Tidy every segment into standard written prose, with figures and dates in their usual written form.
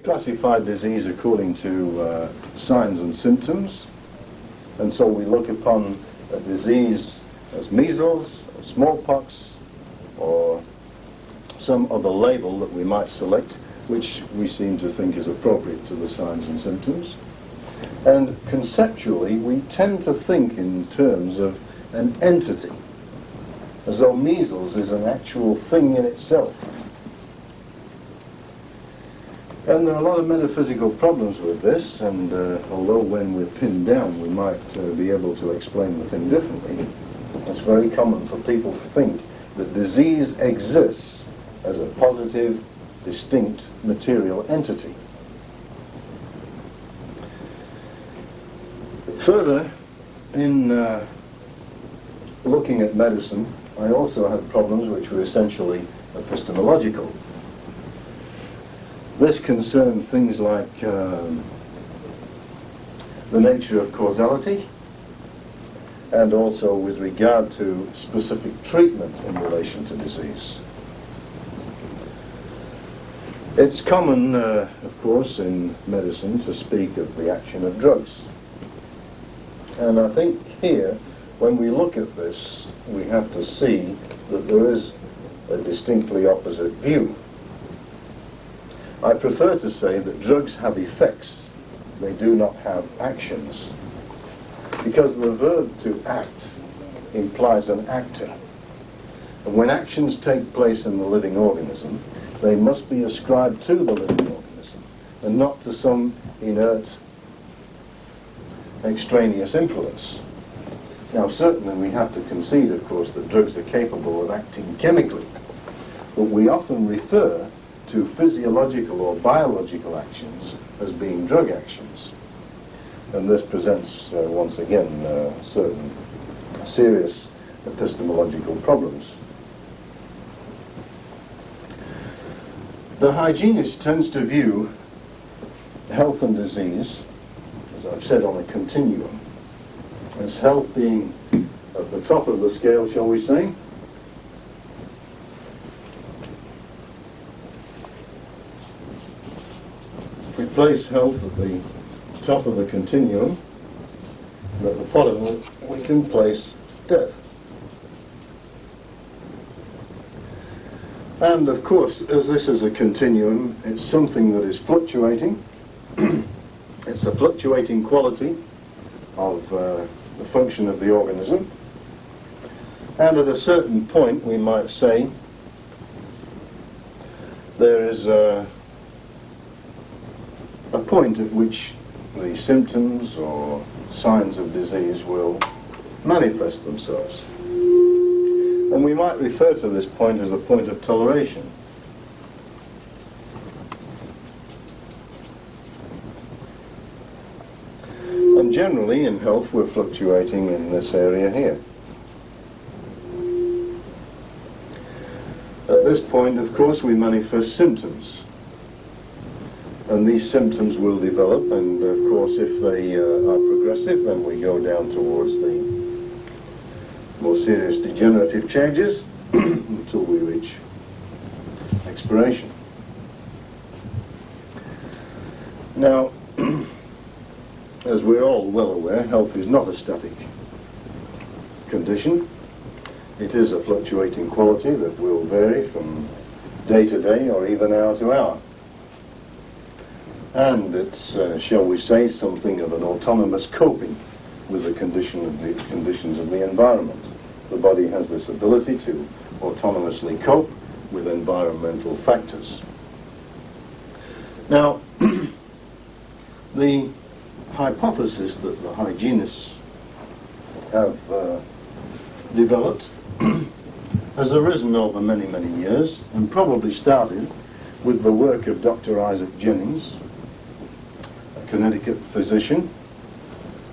classify disease according to signs and symptoms, and so we look upon a disease as measles, or smallpox, or some other label that we might select, which we seem to think is appropriate to the signs and symptoms. And conceptually, we tend to think in terms of an entity, as though measles is an actual thing in itself. And there are a lot of metaphysical problems with this, and although when we're pinned down we might be able to explain the thing differently, it's very common for people to think that disease exists as a positive, distinct material entity. Further, in looking at medicine, I also had problems which were essentially epistemological. This concerned things like the nature of causality, and also with regard to specific treatment in relation to disease. It's common, of course, in medicine to speak of the action of drugs. And I think here, when we look at this, we have to see that there is a distinctly opposite view. I prefer to say that drugs have effects, they do not have actions, because the verb to act implies an actor. And when actions take place in the living organism, they must be ascribed to the living organism, and not to some inert, extraneous influence. Now, certainly we have to concede, of course, that drugs are capable of acting chemically, but we often refer to physiological or biological actions as being drug actions. And this presents, once again, certain serious epistemological problems. The hygienist tends to view health and disease, as I've said, on a continuum, as health being at the top of the scale, shall we say, we place health at the top of the continuum, and at the bottom we can place death. And of course, as this is a continuum, it's something that is fluctuating. It's a fluctuating quality of the function of the organism. And at a certain point, we might say, there is a point at which the symptoms or signs of disease will manifest themselves. And we might refer to this point as a point of toleration. And generally in health we're fluctuating in this area here. At this point, of course, we manifest symptoms. And these symptoms will develop, and of course if they are progressive, then we go down towards the more serious degenerative changes until we reach expiration. Now, as we're all well aware, health is not a static condition. It is a fluctuating quality that will vary from day to day or even hour to hour. And it's, shall we say, something of an autonomous coping with the conditions of the environment. The body has this ability to autonomously cope with environmental factors. Now, the hypothesis that the hygienists have developed has arisen over many, many years, and probably started with the work of Dr. Isaac Jennings, a Connecticut physician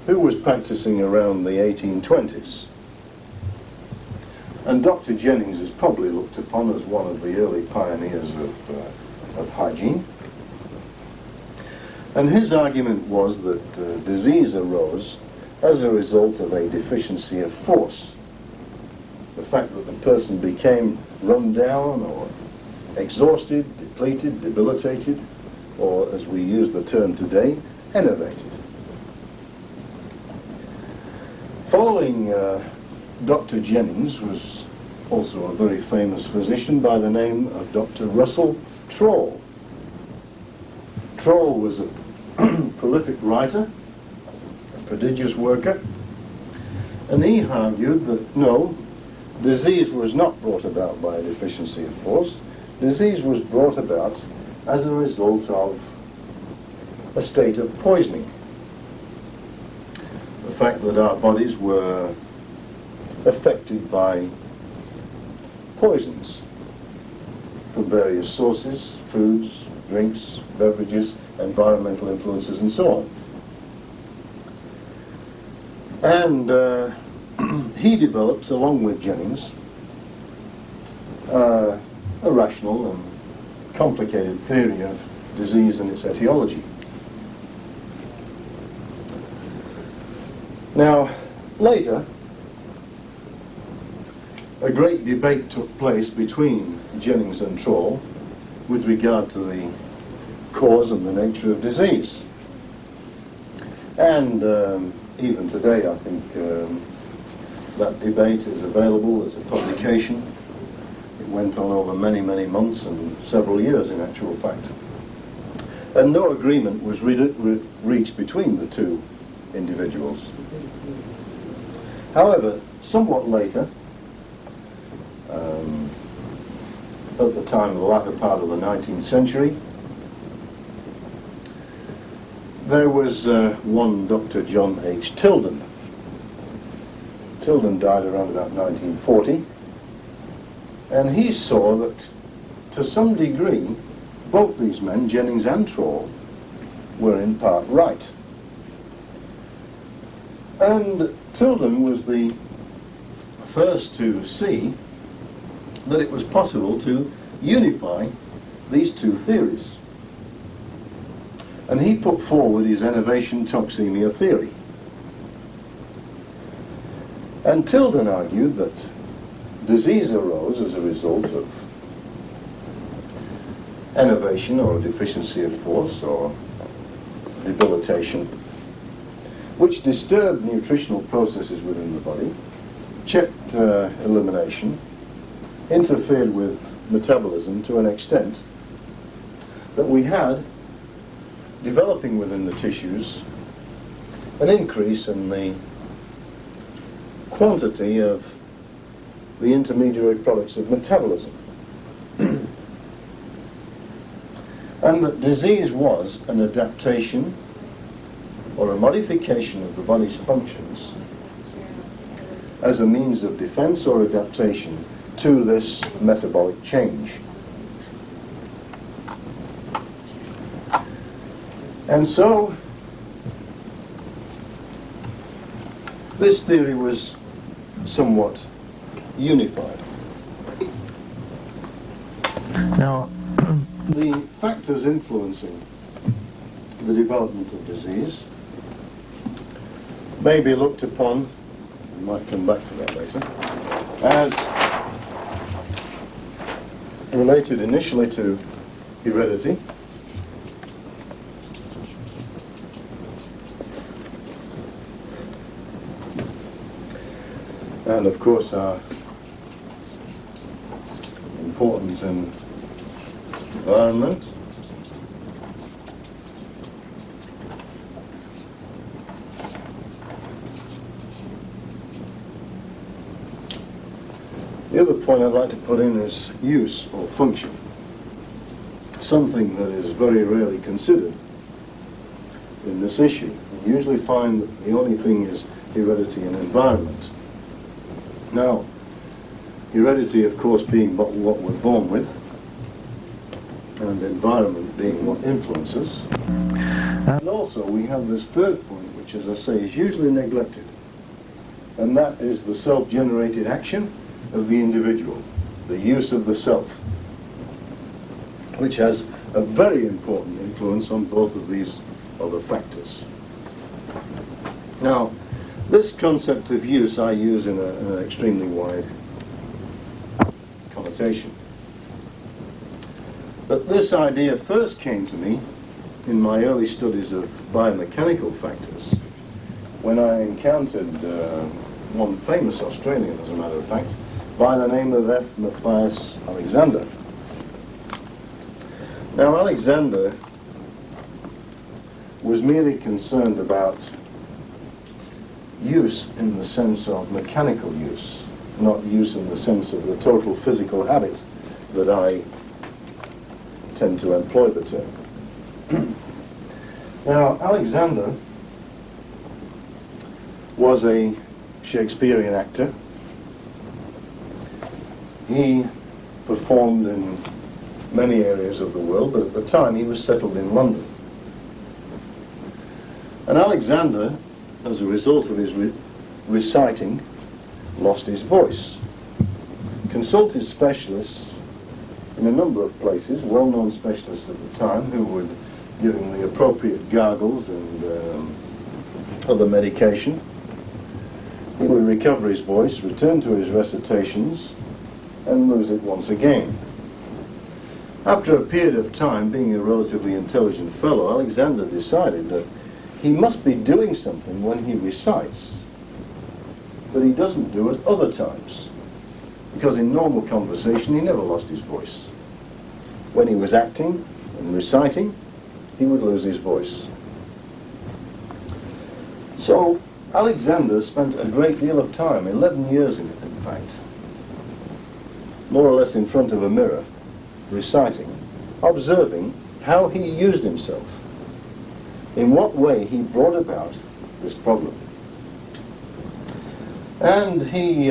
who was practicing around the 1820s. And Dr. Jennings is probably looked upon as one of the early pioneers of hygiene. And his argument was that disease arose as a result of a deficiency of force. The fact that the person became run down or exhausted, depleted, debilitated, or as we use the term today, innovated. Following Dr. Jennings was also a very famous physician by the name of Dr. Russell Troll. Troll was a prolific writer, a prodigious worker, and he argued that no, disease was not brought about by a deficiency of force. Disease was brought about as a result of a state of poisoning. The fact that our bodies were affected by poisons from various sources, foods, drinks, beverages, environmental influences, and so on. And he developed, along with Jennings, a rational and complicated theory of disease and its etiology. Now, later, a great debate took place between Jennings and Troll with regard to the cause and the nature of disease. And even today, I think that debate is available as a publication. It went on over many, many months and several years, in actual fact. And no agreement was reached between the two individuals. However, somewhat later, at the time of the latter part of the 19th century, there was one Dr. John H. Tilden. Tilden died around about 1940, and he saw that to some degree both these men, Jennings and Troll, were in part right. And Tilden was the first to see that it was possible to unify these two theories. And he put forward his innovation toxemia theory. And Tilden argued that disease arose as a result of innovation or a deficiency of force or debilitation, which disturbed nutritional processes within the body, checked elimination, interfered with metabolism to an extent that we had, developing within the tissues, an increase in the quantity of the intermediary products of metabolism. And that disease was an adaptation or a modification of the body's functions as a means of defense or adaptation to this metabolic change. And so this theory was somewhat unified. Now, the factors influencing the development of disease may be looked upon, we might come back to that later, as related initially to heredity, and of course our important environment, the other point I'd like to put in is use or function, something that is very rarely considered in this issue. You usually find that the only thing is heredity and environment. Now, heredity, of course, being what we're born with, and environment being what influences. And also we have this third point, which, as I say, is usually neglected, and that is the self-generated action of the individual, the use of the self, which has a very important influence on both of these other factors. Now, this concept of use I use in an extremely wide connotation. But this idea first came to me in my early studies of biomechanical factors, when I encountered one famous Australian, as a matter of fact, by the name of F. Matthias Alexander. Now, Alexander was merely concerned about use in the sense of mechanical use, not use in the sense of the total physical habit that I tend to employ the term. Now, Alexander was a Shakespearean actor. He performed in many areas of the world, but at the time he was settled in London. And Alexander, as a result of his reciting, lost his voice. Consulted specialists in a number of places, well-known specialists at the time, who would give him the appropriate gargles and other medication. He would recover his voice, return to his recitations, and lose it once again. After a period of time, being a relatively intelligent fellow, Alexander decided that he must be doing something when he recites that he doesn't do at other times, because in normal conversation he never lost his voice. When he was acting and reciting, he would lose his voice. So Alexander spent a great deal of time, 11 years in fact, more or less in front of a mirror, reciting, observing how he used himself, in what way he brought about this problem. And he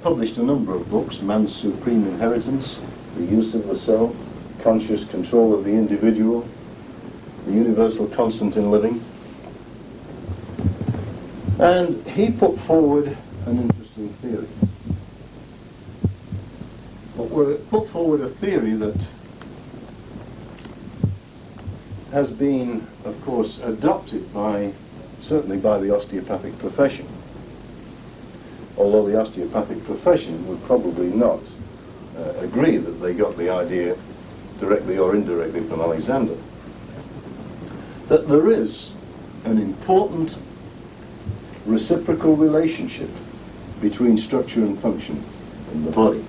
published a number of books: Man's Supreme Inheritance, The Use of the Soul, Conscious Control of the Individual, The Universal Constant in Living. And he put forward an interesting theory. Put forward a theory that has been, of course, adopted certainly by the osteopathic profession. Although the osteopathic profession would probably not agree that they got the idea directly or indirectly from Alexander. That there is an important reciprocal relationship between structure and function in the body.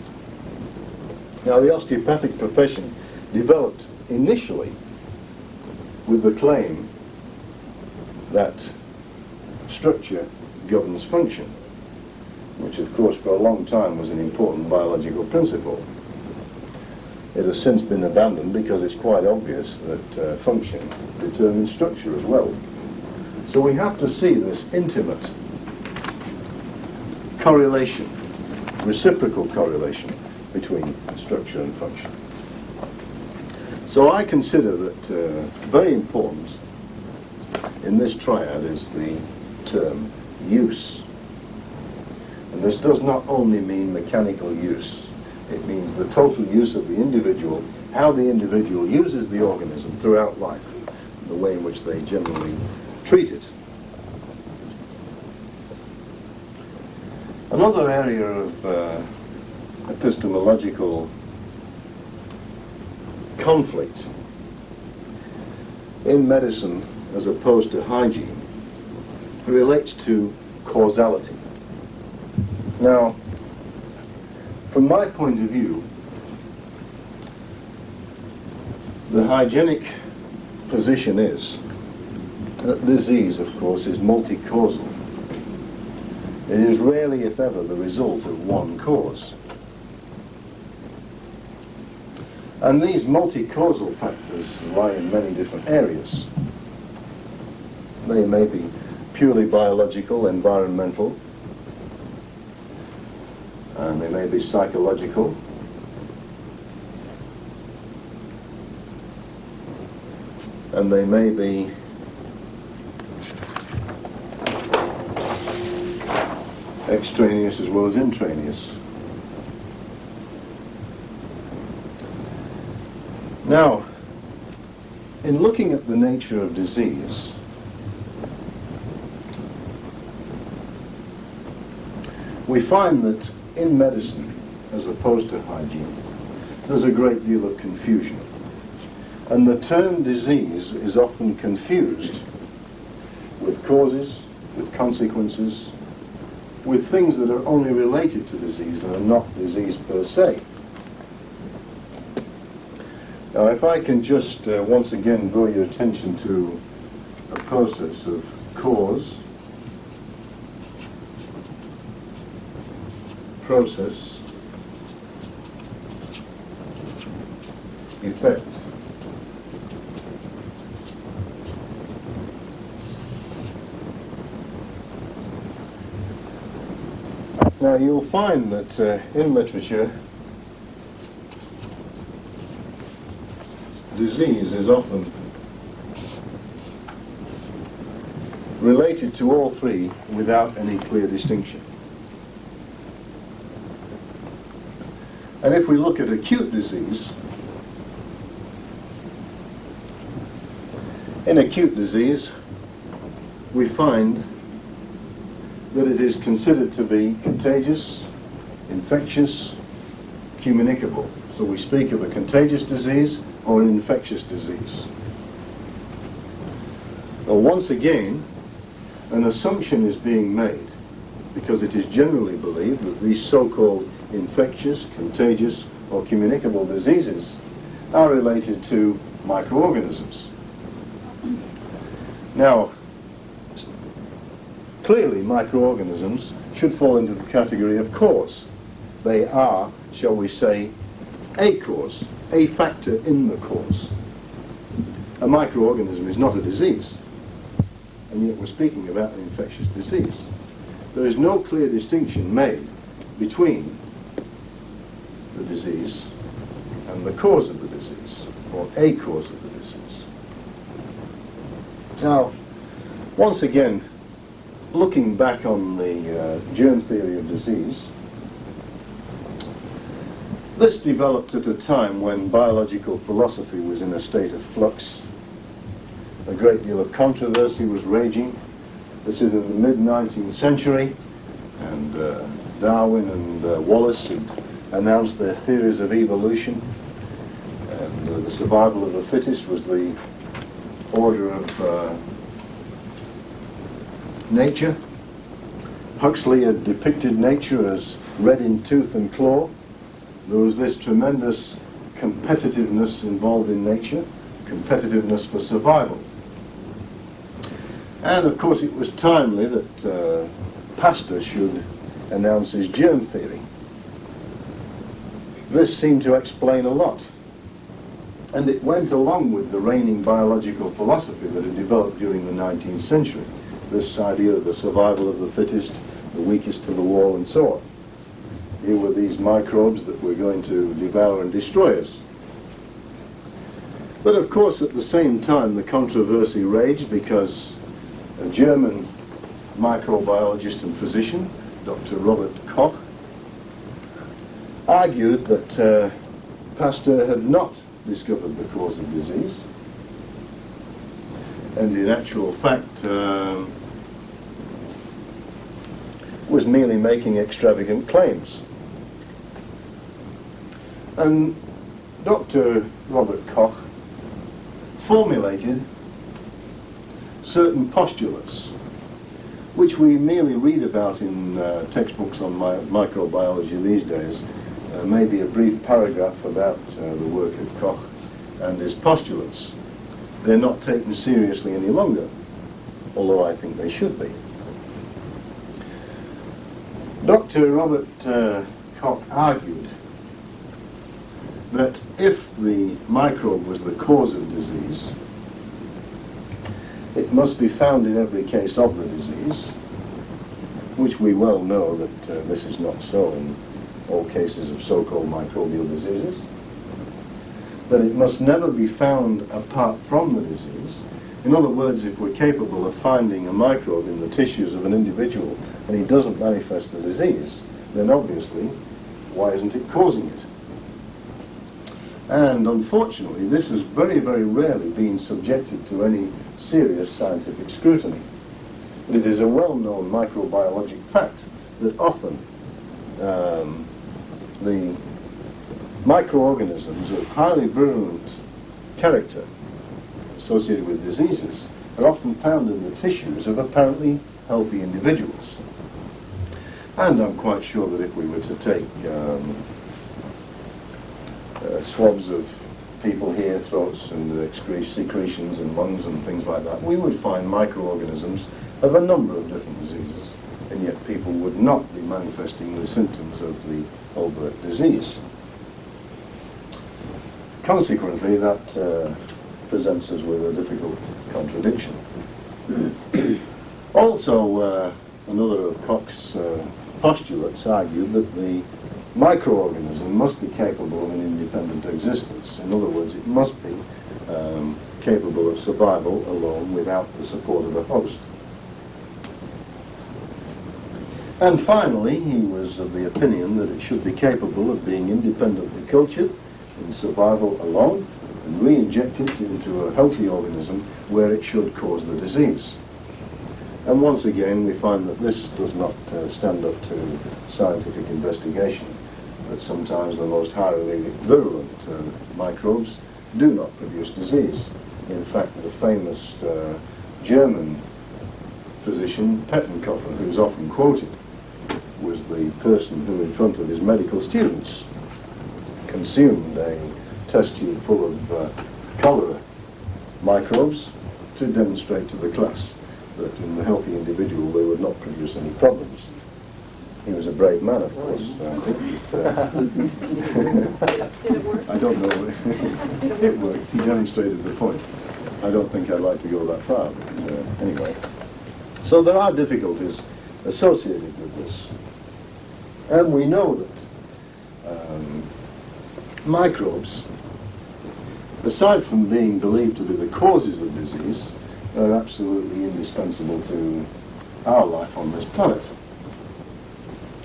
Now, the osteopathic profession developed initially with the claim that structure governs function, which of course for a long time was an important biological principle. It has since been abandoned because it's quite obvious that function determines structure as well. So we have to see this intimate correlation, reciprocal correlation between structure and function. So I consider that very important in this triad is the term use. And this does not only mean mechanical use, it means the total use of the individual, how the individual uses the organism throughout life, the way in which they generally treat it. Another area of epistemological conflict in medicine as opposed to hygiene relates to causality. Now, from my point of view, the hygienic position is that disease, of course, is multi-causal. It is rarely, if ever, the result of one cause. And these multi-causal factors lie in many different areas. They may be purely biological, environmental, and they may be psychological, and they may be extraneous as well as intraneous. Now, in looking at the nature of disease, we find that in medicine, as opposed to hygiene, there's a great deal of confusion. And the term disease is often confused with causes, with consequences, with things that are only related to disease and are not disease per se. Now, if I can just once again draw your attention to a process of cause, process, effect. Now, you'll find that in literature, disease is often related to all three without any clear distinction. And if we look at acute disease, in acute disease, we find that it is considered to be contagious, infectious, communicable. So we speak of a contagious disease or an infectious disease. Now, once again, an assumption is being made because it is generally believed that these so-called infectious, contagious, or communicable diseases are related to microorganisms. Now, clearly microorganisms should fall into the category of cause. They are, shall we say, a cause, a factor in the cause. A microorganism is not a disease, and yet we're speaking about an infectious disease. There is no clear distinction made between the disease and the cause of the disease, or a cause of the disease. Now, once again, looking back on the germ theory of disease, this developed at a time when biological philosophy was in a state of flux. A great deal of controversy was raging. This is in the mid-19th century, and Darwin and Wallace had announced their theories of evolution, and the survival of the fittest was the order of nature. Huxley had depicted nature as red in tooth and claw. There was this tremendous competitiveness involved in nature, competitiveness for survival. And of course it was timely that Pasteur should announce his germ theory. This seemed to explain a lot. And it went along with the reigning biological philosophy that had developed during the 19th century. This idea of the survival of the fittest, the weakest to the wall, and so on. Here were these microbes that were going to devour and destroy us. But of course, at the same time, the controversy raged because a German microbiologist and physician, Dr. Robert Koch, argued that Pasteur had not discovered the cause of disease, and in actual fact was merely making extravagant claims. And Dr. Robert Koch formulated certain postulates which we merely read about in textbooks on microbiology these days. Maybe a brief paragraph about the work of Koch and his postulates. They're not taken seriously any longer, although I think they should be. Dr. Robert Koch argued that if the microbe was the cause of disease, it must be found in every case of the disease, which we well know that this is not so in all cases of so-called microbial diseases, that it must never be found apart from the disease. In other words, if we're capable of finding a microbe in the tissues of an individual and he doesn't manifest the disease, then obviously, why isn't it causing it? And unfortunately, this has very, very rarely been subjected to any serious scientific scrutiny. But it is a well-known microbiologic fact that often the microorganisms of highly virulent character associated with diseases are often found in the tissues of apparently healthy individuals. And I'm quite sure that if we were to take swabs of people here, throats and secretions and lungs and things like that, we would find microorganisms of a number of different diseases, and yet people would not be manifesting the symptoms of the overt disease. Consequently, that presents us with a difficult contradiction. Also, another of Koch's postulates argued that the microorganism must be capable of an independent existence. In other words, it must be capable of survival alone without the support of a host. And finally, he was of the opinion that it should be capable of being independently cultured in survival alone and re-injected into a healthy organism where it should cause the disease. And once again, we find that this does not stand up to scientific investigation, that sometimes the most highly virulent microbes do not produce disease. In fact, the famous German physician, Pettenkofer, who is often quoted, was the person who, in front of his medical students, consumed a test tube full of cholera microbes to demonstrate to the class that in the healthy individual they would not produce any problems. He was a brave man, of course. I think Did it work? I don't know. It worked. He demonstrated the point. I don't think I'd like to go that far, but anyway. So there are difficulties associated with this. And we know that microbes, aside from being believed to be the causes of disease, are absolutely indispensable to our life on this planet.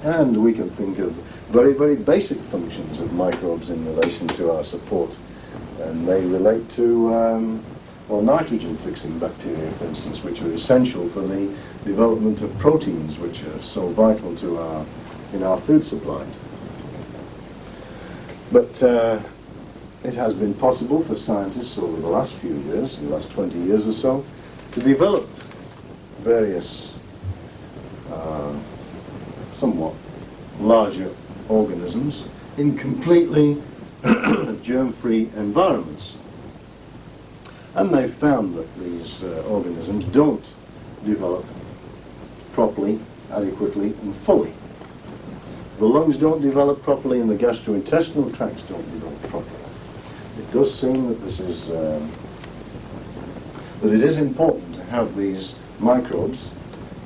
And we can think of very, very basic functions of microbes in relation to our support. And they relate to nitrogen-fixing bacteria, for instance, which are essential for the development of proteins, which are so vital to in our food supply. But it has been possible for scientists over the last few years, the last 20 years or so, to develop various somewhat larger organisms in completely germ-free environments. And they've found that these organisms don't develop properly, adequately, and fully. The lungs don't develop properly and the gastrointestinal tracts don't develop properly. It does seem that this is that it is important to have these microbes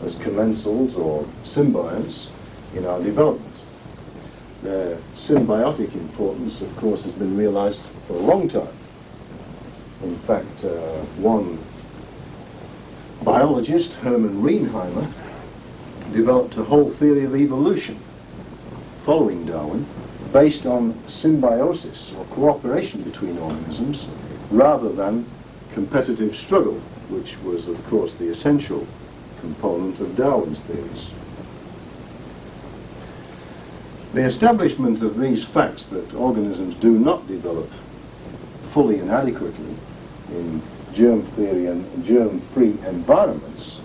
as commensals or symbionts in our development. Their symbiotic importance, of course, has been realized for a long time. In fact, one biologist, Hermann Reinheimer, developed a whole theory of evolution following Darwin, based on symbiosis or cooperation between organisms rather than competitive struggle, which was, of course, the essential component of Darwin's theories. The establishment of these facts that organisms do not develop fully and adequately in germ theory and germ-free environments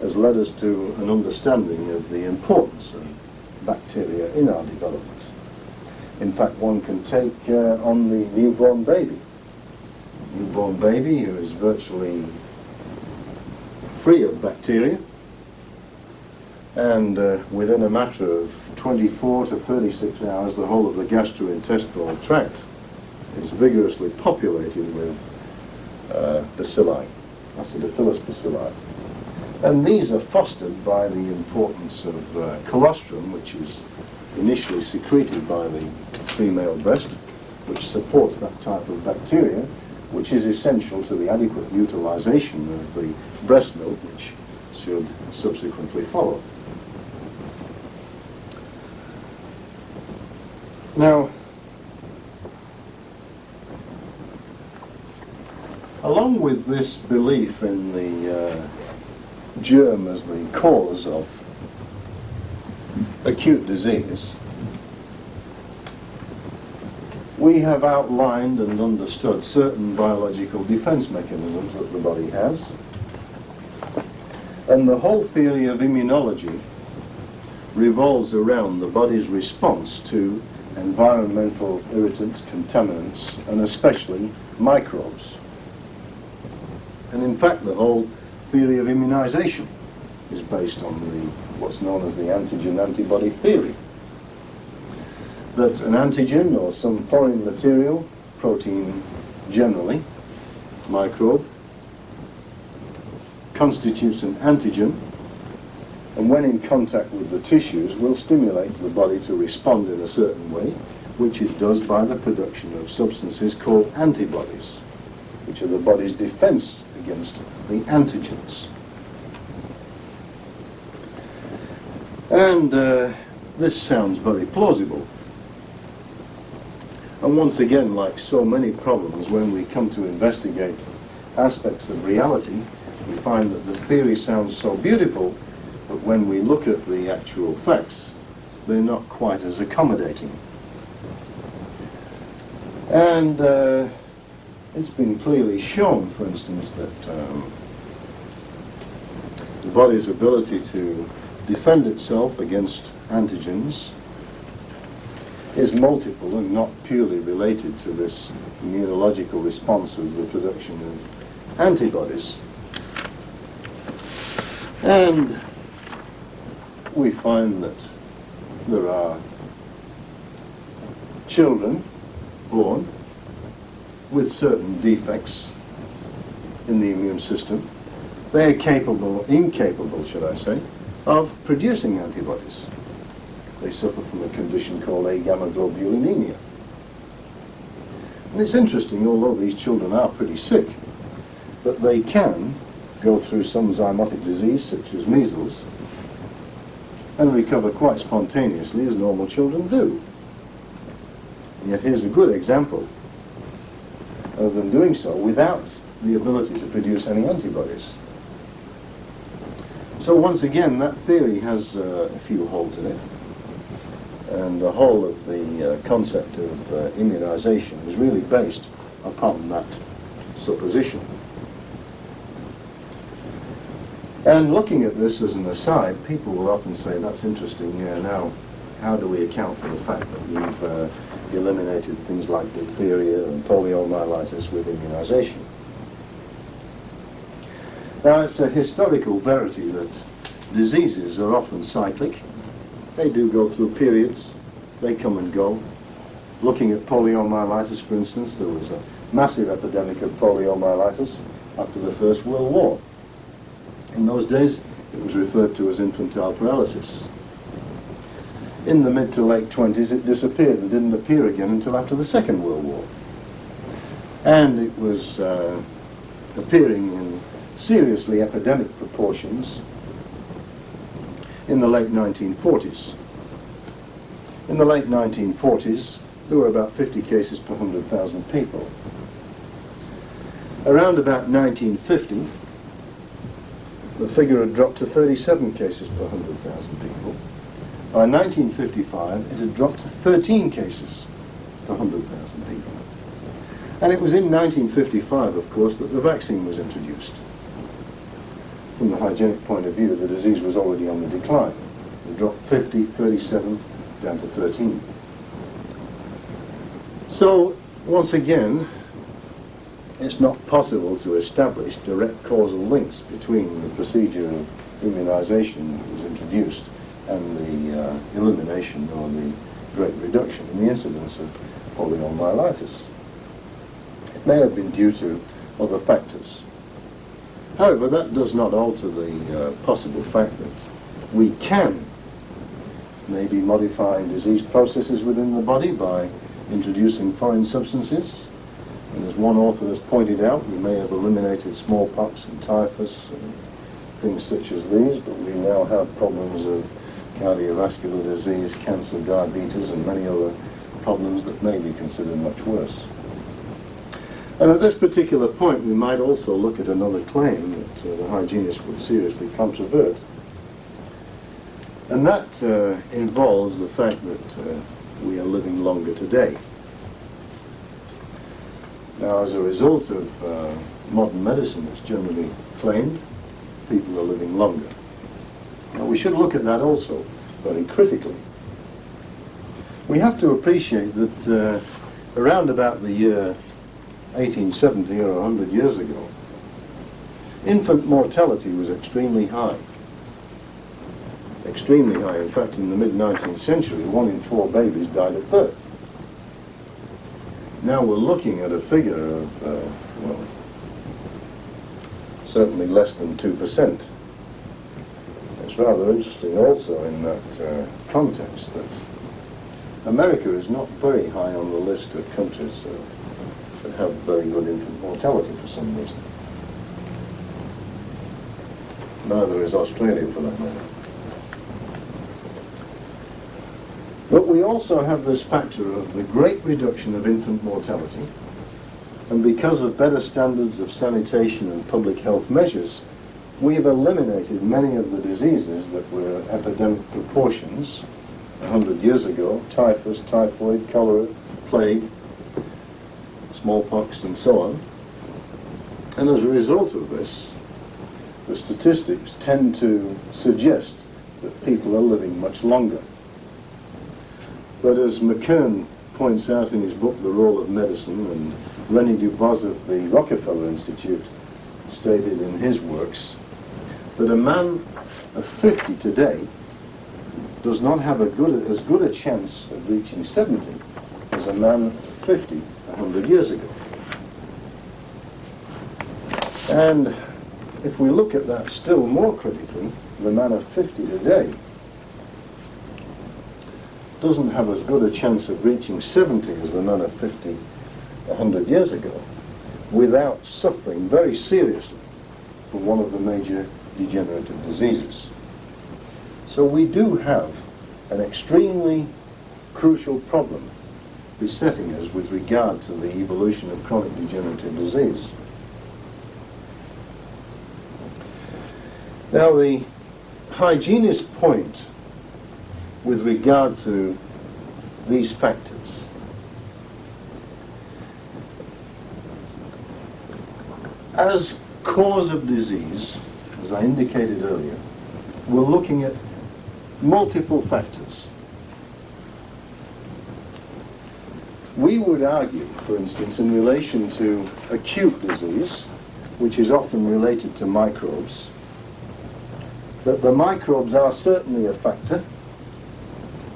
has led us to an understanding of the importance of bacteria in our development. In fact, one can take on the newborn baby. Newborn baby who is virtually free of bacteria, and within a matter of 24 to 36 hours the whole of the gastrointestinal tract is vigorously populated with bacilli, acidophilus bacilli. And these are fostered by the importance of colostrum, which is initially secreted by the female breast, which supports that type of bacteria, which is essential to the adequate utilization of the breast milk, which should subsequently follow. Now, along with this belief in the germ as the cause of acute disease, we have outlined and understood certain biological defense mechanisms that the body has. And the whole theory of immunology revolves around the body's response to environmental irritants, contaminants, and especially microbes. And in fact, the whole theory of immunization is based on what's known as the antigen-antibody theory. That an antigen, or some foreign material, protein generally, microbe, constitutes an antigen, and when in contact with the tissues will stimulate the body to respond in a certain way, which it does by the production of substances called antibodies, which are the body's defense against the antigens. And this sounds very plausible. And once again, like so many problems, when we come to investigate aspects of reality, we find that the theory sounds so beautiful, but when we look at the actual facts, they're not quite as accommodating. And it's been clearly shown, for instance, that the body's ability to defend itself against antigens is multiple and not purely related to this immunological response of the production of antibodies. And we find that there are children born with certain defects in the immune system. They are incapable, should I say, of producing antibodies. They suffer from a condition called agamma-globulinemia. And it's interesting, although these children are pretty sick, that they can go through some zymotic disease, such as measles, and recover quite spontaneously, as normal children do. And yet here's a good example of them doing so without the ability to produce any antibodies. So once again, that theory has a few holes in it, and the whole of the concept of immunization is really based upon that supposition. And looking at this as an aside, people will often say, that's interesting, now how do we account for the fact that we've eliminated things like diphtheria and poliomyelitis with immunization? Now, it's a historical verity that diseases are often cyclic. They do go through periods. They come and go. Looking at poliomyelitis, for instance, there was a massive epidemic of poliomyelitis after the First World War. In those days, it was referred to as infantile paralysis. In the mid to late 20s, it disappeared and didn't appear again until after the Second World War. And it was appearing in seriously epidemic proportions in the late 1940s. In the late 1940s, there were about 50 cases per 100,000 people. Around about 1950, the figure had dropped to 37 cases per 100,000 people. By 1955, it had dropped to 13 cases per 100,000 people. And it was in 1955, of course, that the vaccine was introduced. From the hygienic point of view, the disease was already on the decline. It dropped 50, 37, down to 13. So, once again, it's not possible to establish direct causal links between the procedure of immunization that was introduced and the elimination or the great reduction in the incidence of poliomyelitis. It may have been due to other factors. However, that does not alter the possible fact that we can maybe modify disease processes within the body by introducing foreign substances. And as one author has pointed out, we may have eliminated smallpox and typhus and things such as these, but we now have problems of cardiovascular disease, cancer, diabetes, and many other problems that may be considered much worse. And at this particular point, we might also look at another claim that the hygienist would seriously controvert. And that involves the fact that we are living longer today. Now, as a result of modern medicine, it's generally claimed people are living longer. Now, we should look at that also very critically. We have to appreciate that around about the year 1870 or 100 years ago, infant mortality was extremely high. Extremely high. In fact, in the mid-19th century, 1 in 4 babies died at birth. Now we're looking at a figure of, well, certainly less than 2%. It's rather interesting also in that context that America is not very high on the list of countries that have very good infant mortality for some reason. Neither is Australia, for that matter. But we also have this factor of the great reduction of infant mortality, and because of better standards of sanitation and public health measures, we've eliminated many of the diseases that were epidemic proportions 100 years ago: typhus, typhoid, cholera, plague, smallpox, and so on. And as a result of this, the statistics tend to suggest that people are living much longer. But as McKern points out in his book, The Role of Medicine, and René Dubos of the Rockefeller Institute stated in his works, that a man of 50 today does not have as good a chance of reaching 70 as a man of 50 100 years ago. And if we look at that still more critically, the man of 50 today doesn't have as good a chance of reaching 70 as the man of 50 100 years ago without suffering very seriously from one of the major degenerative diseases. So we do have an extremely crucial problem besetting us with regard to the evolution of chronic degenerative disease. Now, the hygienist point with regard to these factors as cause of disease, as I indicated earlier, we're looking at multiple factors. We would argue, for instance, in relation to acute disease, which is often related to microbes, that the microbes are certainly a factor,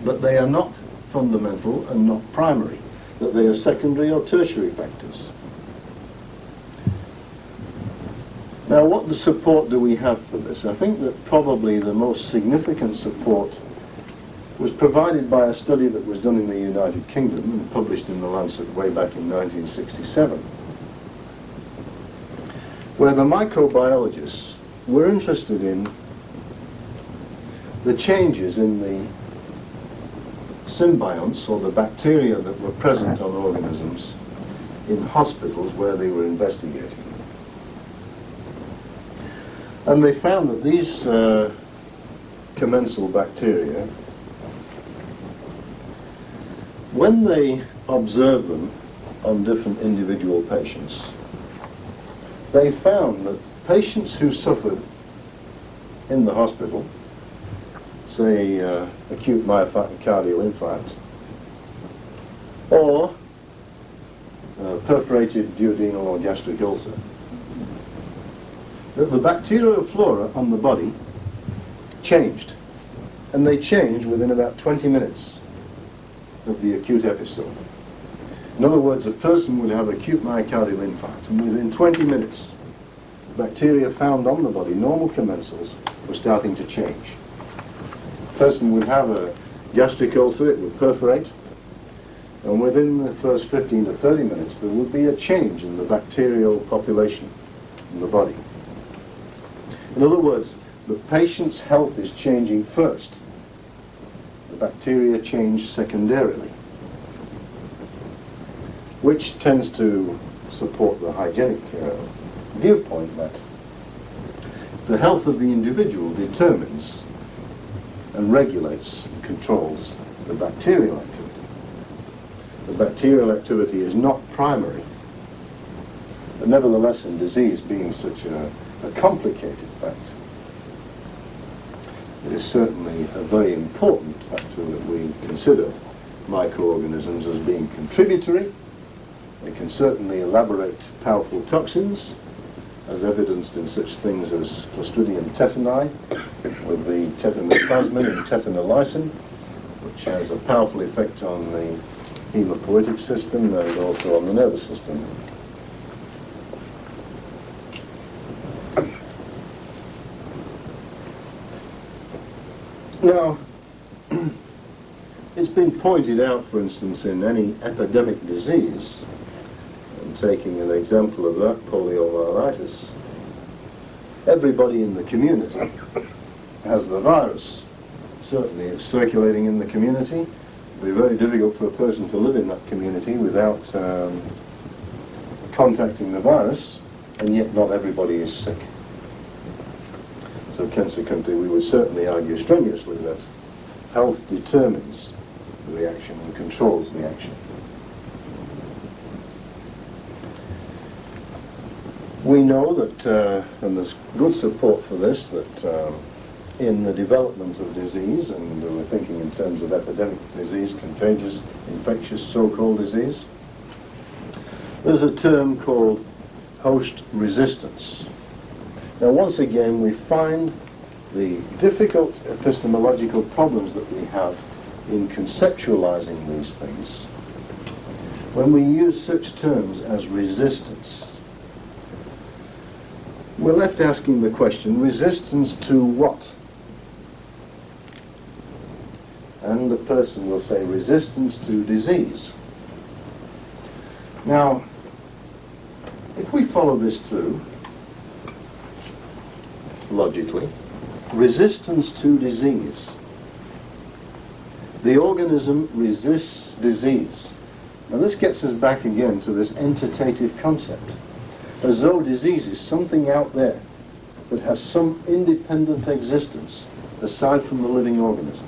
but they are not fundamental and not primary, that they are secondary or tertiary factors. Now, what support do we have for this? I think that probably the most significant support was provided by a study that was done in the United Kingdom and published in the Lancet way back in 1967, where the microbiologists were interested in the changes in the symbionts, or the bacteria that were present on organisms in hospitals where they were investigating. And they found that these commensal bacteria, when they observed them on different individual patients, they found that patients who suffered in the hospital, say acute myocardial infarct, or perforated duodenal or gastric ulcer, that the bacterial flora on the body changed, and they changed within about 20 minutes of the acute episode. In other words, a person would have acute myocardial infarct, and within 20 minutes, the bacteria found on the body, normal commensals, were starting to change. A person would have a gastric ulcer, it would perforate, and within the first 15 to 30 minutes, there would be a change in the bacterial population in the body. In other words, the patient's health is changing first. The bacteria change secondarily, which tends to support the hygienic viewpoint that the health of the individual determines and regulates and controls the bacterial activity. The bacterial activity is not primary nevertheless, in disease being such a complicated fact, it is certainly a very important factor that we consider microorganisms as being contributory. They can certainly elaborate powerful toxins, as evidenced in such things as Clostridium tetani, with the tetanoplasmin and tetanolysin, which has a powerful effect on the hemopoietic system and also on the nervous system. Now, it's been pointed out, for instance, in any epidemic disease, and taking an example of that, poliomyelitis, everybody in the community has the virus. Certainly it's circulating in the community. It would be very difficult for a person to live in that community without contacting the virus, and yet not everybody is sick. So consequently, we would certainly argue strenuously that health determines the reaction and controls the action. We know that, and there's good support for this, that in the development of disease, and we're thinking in terms of epidemic disease, contagious, infectious, so-called disease, there's a term called host resistance. Now, once again, we find the difficult epistemological problems that we have in conceptualizing these things when we use such terms as resistance. We're left asking the question, resistance to what? And the person will say resistance to disease. Now, if we follow this through, logically, resistance to disease. The organism resists disease. Now this gets us back again to this entitative concept, as though disease is something out there that has some independent existence aside from the living organism.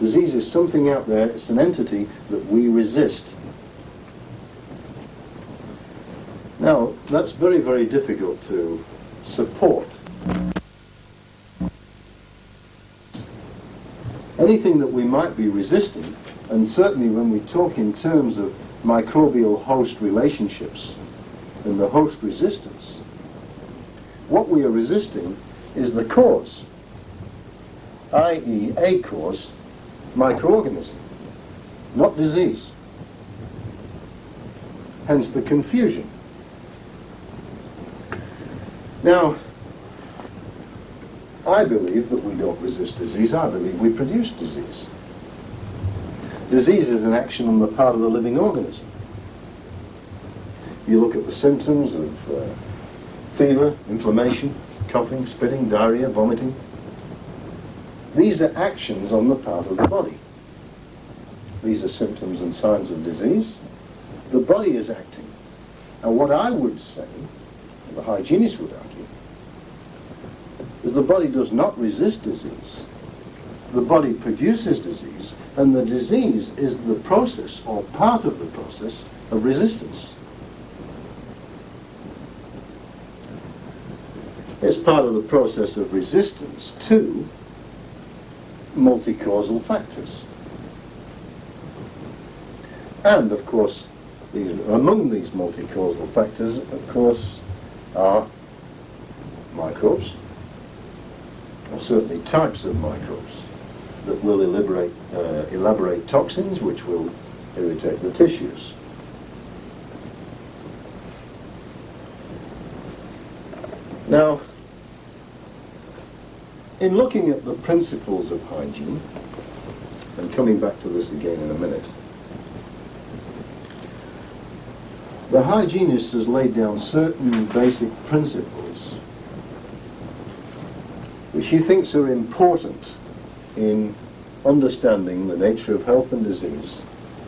Disease is something out there, it's an entity that we resist. Now, that's very, very difficult to support. Anything that we might be resisting, and certainly when we talk in terms of microbial host relationships and the host resistance, what we are resisting is the cause, i.e. a cause, microorganism, not disease. Hence the confusion. Now, I believe that we don't resist disease. I believe we produce disease. Disease is an action on the part of the living organism. You look at the symptoms of fever, inflammation, coughing, spitting, diarrhea, vomiting. These are actions on the part of the body. These are symptoms and signs of disease. The body is acting. And what I would say, and the hygienist would argue, is the body does not resist disease. The body produces disease, and the disease is the process, or part of the process, of resistance. It's part of the process of resistance to multi-causal factors. And, of course, among these multi-causal factors, of course, are microbes, or certainly types of microbes, that will elaborate toxins which will irritate the tissues. Now, in looking at the principles of hygiene, and coming back to this again in a minute, the hygienist has laid down certain basic principles which he thinks are important in understanding the nature of health and disease,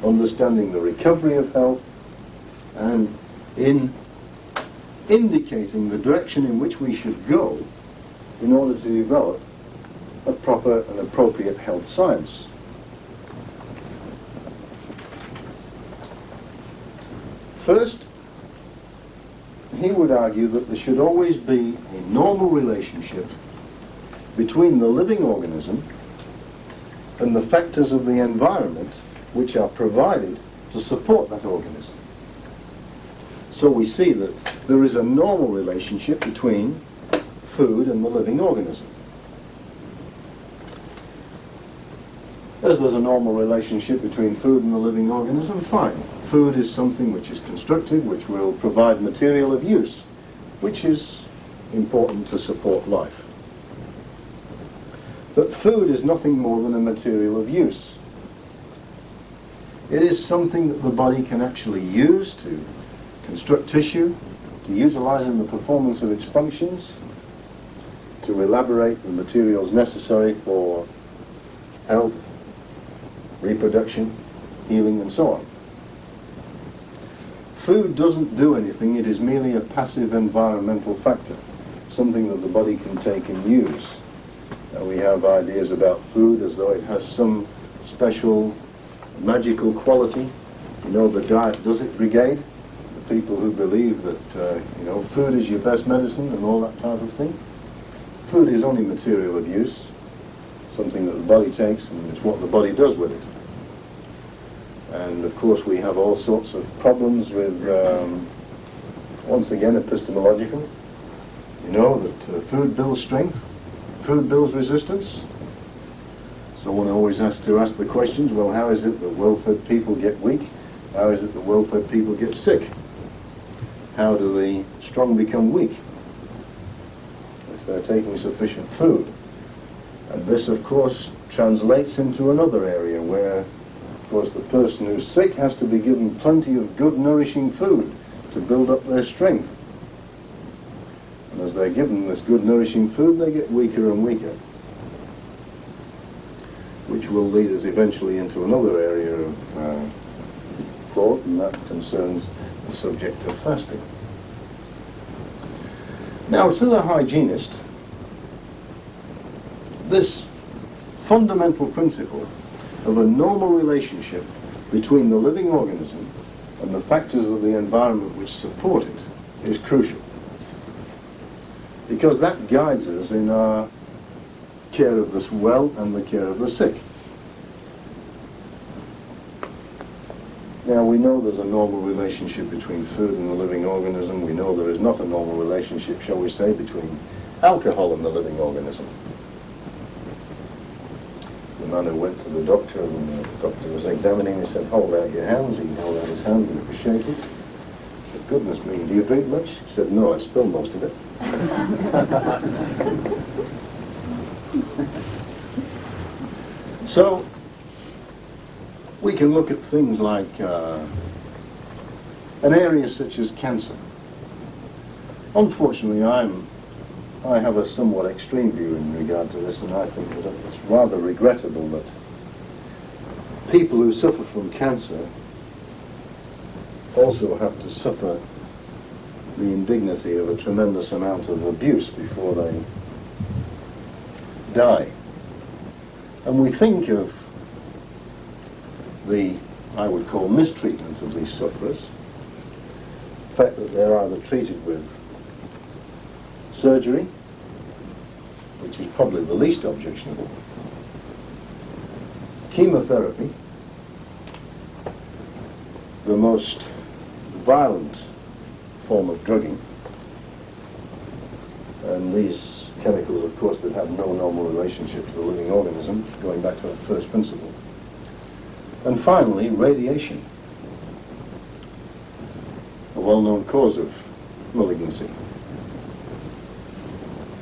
understanding the recovery of health, and in indicating the direction in which we should go in order to develop a proper and appropriate health science. First, he would argue that there should always be a normal relationship between the living organism and the factors of the environment which are provided to support that organism. So we see that there is a normal relationship between food and the living organism. As there's a normal relationship between food and the living organism, fine. Food is something which is constructive, which will provide material of use, which is important to support life. But food is nothing more than a material of use. It is something that the body can actually use to construct tissue, to utilize in the performance of its functions, to elaborate the materials necessary for health, reproduction, healing, and so on. Food doesn't do anything, it is merely a passive environmental factor, something that the body can take and use. Now we have ideas about food as though it has some special magical quality. You know, the Diet Does It Brigade, the people who believe that, food is your best medicine and all that type of thing. Food is only material of use, something that the body takes, and it's what the body does with it. And of course we have all sorts of problems with, once again, epistemological. You know that food builds strength, food builds resistance. So one always has to ask the questions, well, how is it that well-fed people get weak? How is it that well-fed people get sick? How do the strong become weak if they're taking sufficient food? And this, of course, translates into another area where, of course, the person who's sick has to be given plenty of good, nourishing food to build up their strength. And as they're given this good, nourishing food, they get weaker and weaker, which will lead us eventually into another area of thought, and that concerns the subject of fasting. Now, to the hygienist, this fundamental principle of a normal relationship between the living organism and the factors of the environment which support it is crucial, because that guides us in our care of the well and the care of the sick. Now we know there's a normal relationship between food and the living organism. We know there is not a normal relationship, shall we say, between alcohol and the living organism. The man who went to the doctor and the doctor was examining him, he said, hold out your hands. He held out his hands and it was shaking. He said, goodness me, do you drink much? He said, no, I spilled most of it. So we can look at things like an area such as cancer. Unfortunately, I have a somewhat extreme view in regard to this, and I think that it's rather regrettable that people who suffer from cancer also have to suffer the indignity of a tremendous amount of abuse before they die. And we think of the, I would call, mistreatment of these sufferers, the fact that they're either treated with surgery, which is probably the least objectionable, chemotherapy, the most violent form of drugging, and these chemicals, of course, that have no normal relationship to the living organism, going back to our first principle. And finally, radiation, a well-known cause of malignancy.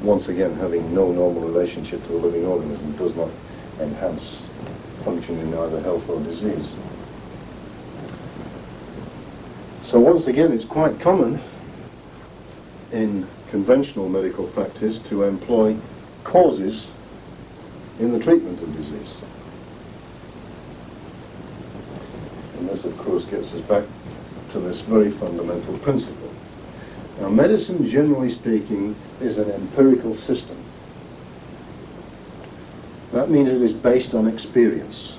Once again, having no normal relationship to the living organism does not enhance function in either health or disease. So once again, it's quite common in conventional medical practice to employ causes in the treatment of disease. And this, of course, gets us back to this very fundamental principle. Now, medicine, generally speaking, is an empirical system. That means it is based on experience.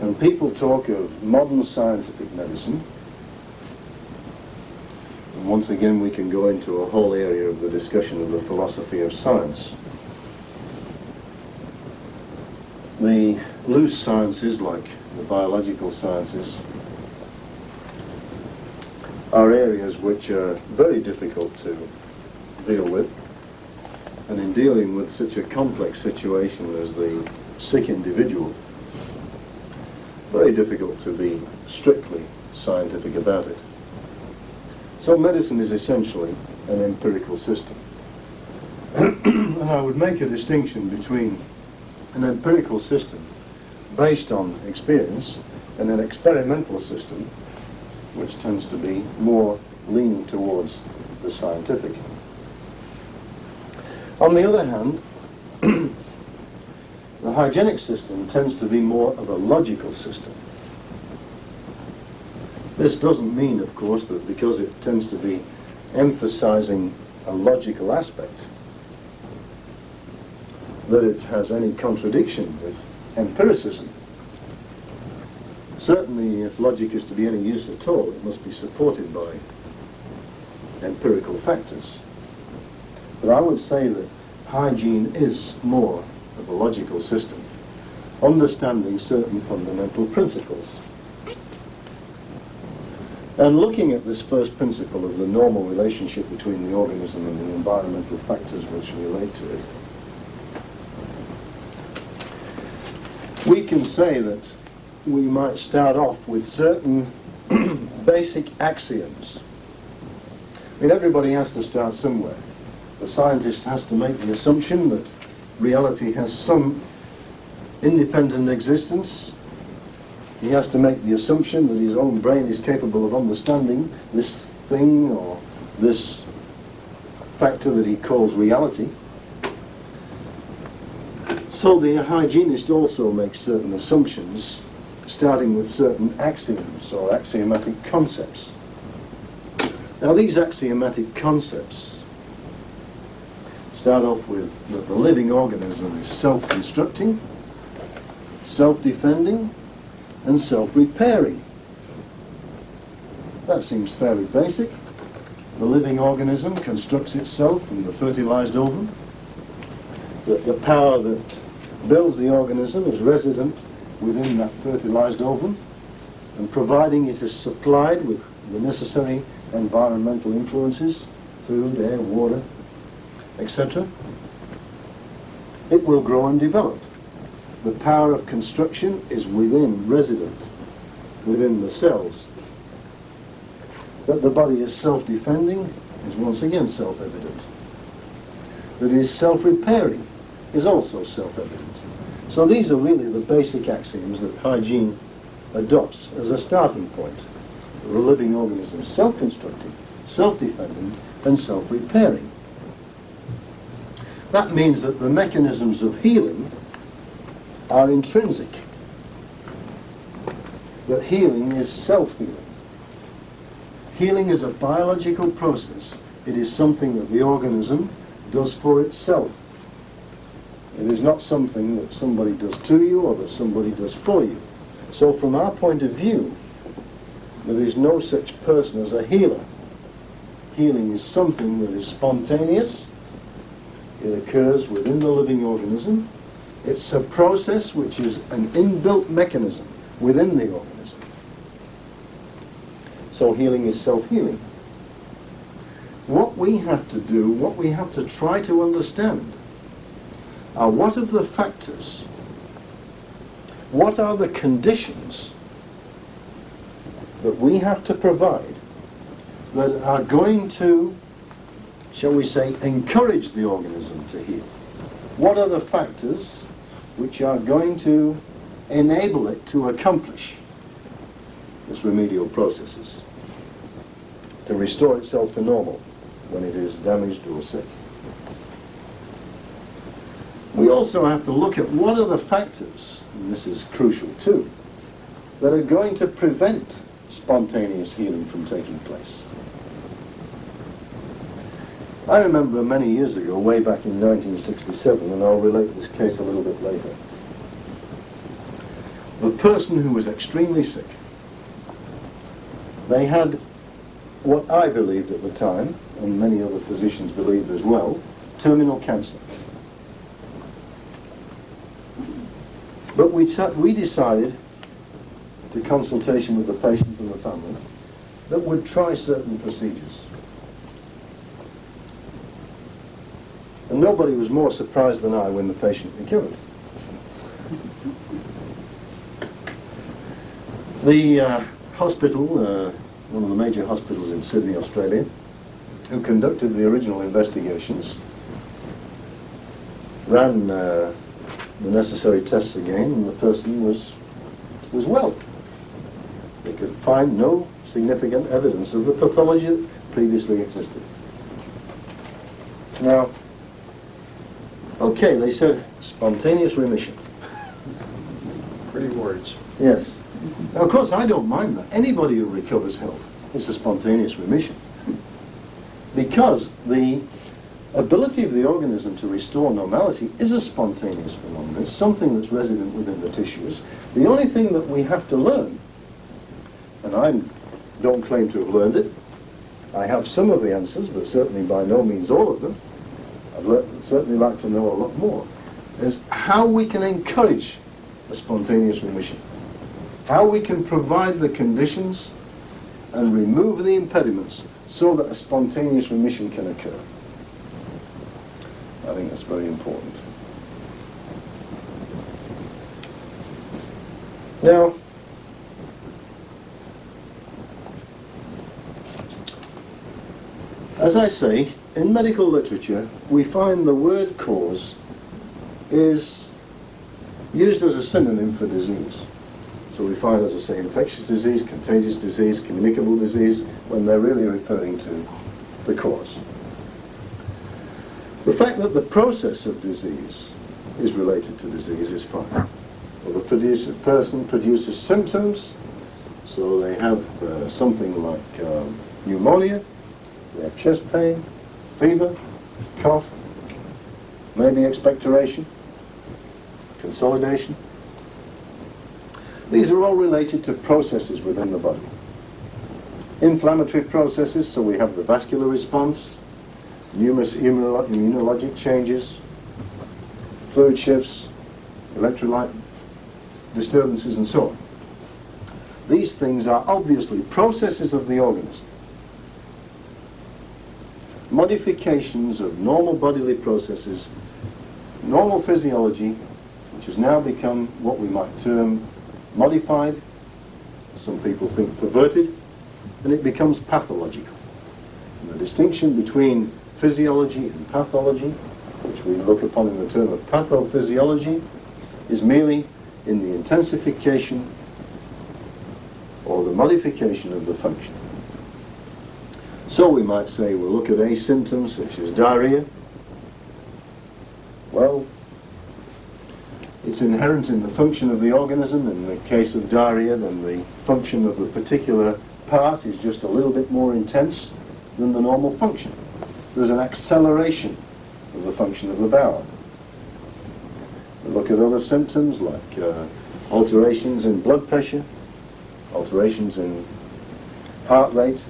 And people talk of modern scientific medicine, once again we can go into a whole area of the discussion of the philosophy of science. The loose sciences, like the biological sciences, are areas which are very difficult to deal with, and in dealing with such a complex situation as the sick individual, very difficult to be strictly scientific about it. So medicine is essentially an empirical system. And I would make a distinction between an empirical system based on experience and an experimental system which tends to be more leaning towards the scientific. On the other hand, the hygienic system tends to be more of a logical system. This doesn't mean, of course, that because it tends to be emphasizing a logical aspect, that it has any contradiction with empiricism. Certainly, if logic is to be any use at all, it must be supported by empirical factors. But I would say that hygiene is more of a logical system, understanding certain fundamental principles. And looking at this first principle of the normal relationship between the organism and the environmental factors which relate to it, we can say that we might start off with certain basic axioms. I mean, everybody has to start somewhere. The scientist has to make the assumption that reality has some independent existence. He has to make the assumption that his own brain is capable of understanding this thing or this factor that he calls reality. So the hygienist also makes certain assumptions, starting with certain axioms or axiomatic concepts. Now these axiomatic concepts start off with that the living organism is self-constructing, self-defending, and self-repairing. That seems fairly basic. The living organism constructs itself from the fertilized ovum. The power that builds the organism is resident within that fertilized ovum, and providing it is supplied with the necessary environmental influences, food, air, water, etc., it will grow and develop. The power of construction is resident within the cells. That the body is self-defending is once again self-evident. That it is self-repairing is also self-evident. So these are really the basic axioms that hygiene adopts as a starting point. The living organism is self-constructing, self-defending, and self-repairing. That means that the mechanisms of healing are intrinsic. That healing is self-healing. Healing is a biological process. It is something that the organism does for itself. It is not something that somebody does to you or that somebody does for you. So from our point of view, there is no such person as a healer. Healing is something that is spontaneous. It occurs within the living organism. It's a process which is an inbuilt mechanism within the organism. So healing is self-healing. What we have to do, what we have to try to understand, are what of the factors, what are the conditions that we have to provide that are going to, shall we say, encourage the organism to heal? What are the factors which are going to enable it to accomplish its remedial processes, to restore itself to normal when it is damaged or sick? We also have to look at what are the factors, and this is crucial too, that are going to prevent spontaneous healing from taking place. I remember many years ago, way back in 1967, and I'll relate this case a little bit later, the person who was extremely sick, they had what I believed at the time, and many other physicians believed as well, terminal cancer. But we decided, to consultation with the patient and the family, that we'd try certain procedures. And nobody was more surprised than I when the patient recovered. The hospital, one of the major hospitals in Sydney, Australia, who conducted the original investigations, ran the necessary tests again, and the person was well. They could find no significant evidence of the pathology that previously existed. Now, okay, they said spontaneous remission. Pretty words. Yes. Now, of course, I don't mind that. Anybody who recovers health, it's a spontaneous remission. Because the ability of the organism to restore normality is a spontaneous phenomenon. It's something that's resident within the tissues. The only thing that we have to learn, and I don't claim to have learned it, I have some of the answers, but certainly by no means all of them. I'd certainly like to know a lot more, is how we can encourage a spontaneous remission. How we can provide the conditions and remove the impediments so that a spontaneous remission can occur. I think that's very important. Now, as I say, in medical literature, we find the word cause is used as a synonym for disease. So we find, as I say, infectious disease, contagious disease, communicable disease, when they're really referring to the cause. The fact that the process of disease is related to disease is fine. Well, the person produces symptoms, so they have something like pneumonia, they have chest pain, fever, cough, maybe expectoration, consolidation. These are all related to processes within the body. Inflammatory processes, so we have the vascular response, numerous immunologic changes, fluid shifts, electrolyte disturbances, and so on. These things are obviously processes of the organism. Modifications of normal bodily processes, normal physiology, which has now become what we might term modified, some people think perverted, and it becomes pathological. And the distinction between physiology and pathology, which we look upon in the term of pathophysiology, is merely in the intensification or the modification of the function. So we might say we'll look at A symptoms such as diarrhea. Well, it's inherent in the function of the organism. In the case of diarrhea, then the function of the particular part is just a little bit more intense than the normal function. There's an acceleration of the function of the bowel. We look at other symptoms like alterations in blood pressure, alterations in heart rate.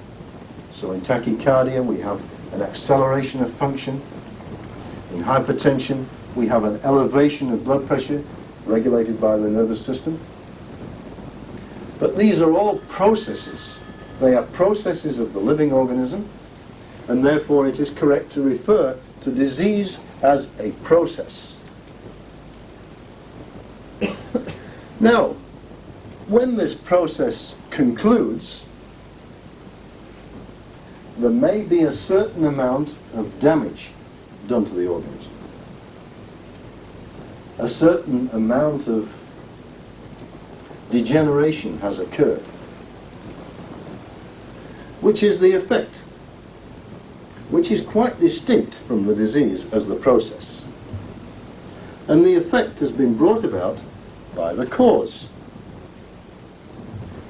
So in tachycardia we have an acceleration of function. In hypertension we have an elevation of blood pressure regulated by the nervous system. But these are all processes. They are processes of the living organism, and therefore it is correct to refer to disease as a process. Now, when this process concludes, there may be a certain amount of damage done to the organism. A certain amount of degeneration has occurred, which is the effect, which is quite distinct from the disease as the process. And the effect has been brought about by the cause,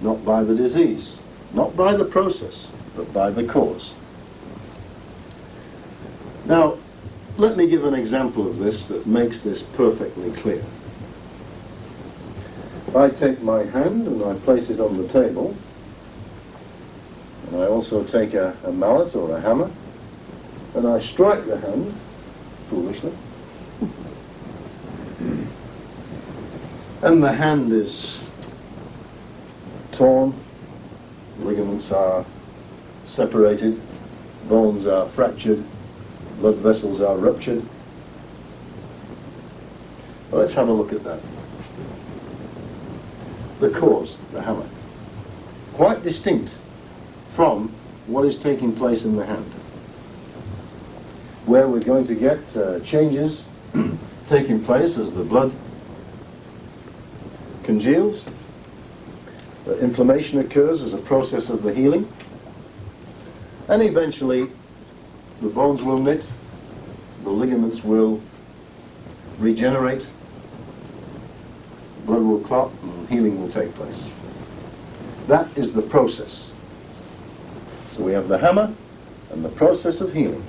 not by the disease, not by the process, but by the cause. Now, let me give an example of this that makes this perfectly clear. I take my hand and I place it on the table, and And I also take a mallet or a hammer, and I strike the hand, foolishly. And the hand is torn, ligaments are separated, bones are fractured, blood vessels are ruptured. Well, let's have a look at that. The cause, the hammer, quite distinct from what is taking place in the hand, where we're going to get changes taking place as the blood congeals. The inflammation occurs as a process of the healing, and eventually the bones will knit, the ligaments will regenerate, blood will clot, and healing will take place. That is the process. So we have the hammer and the process of healing.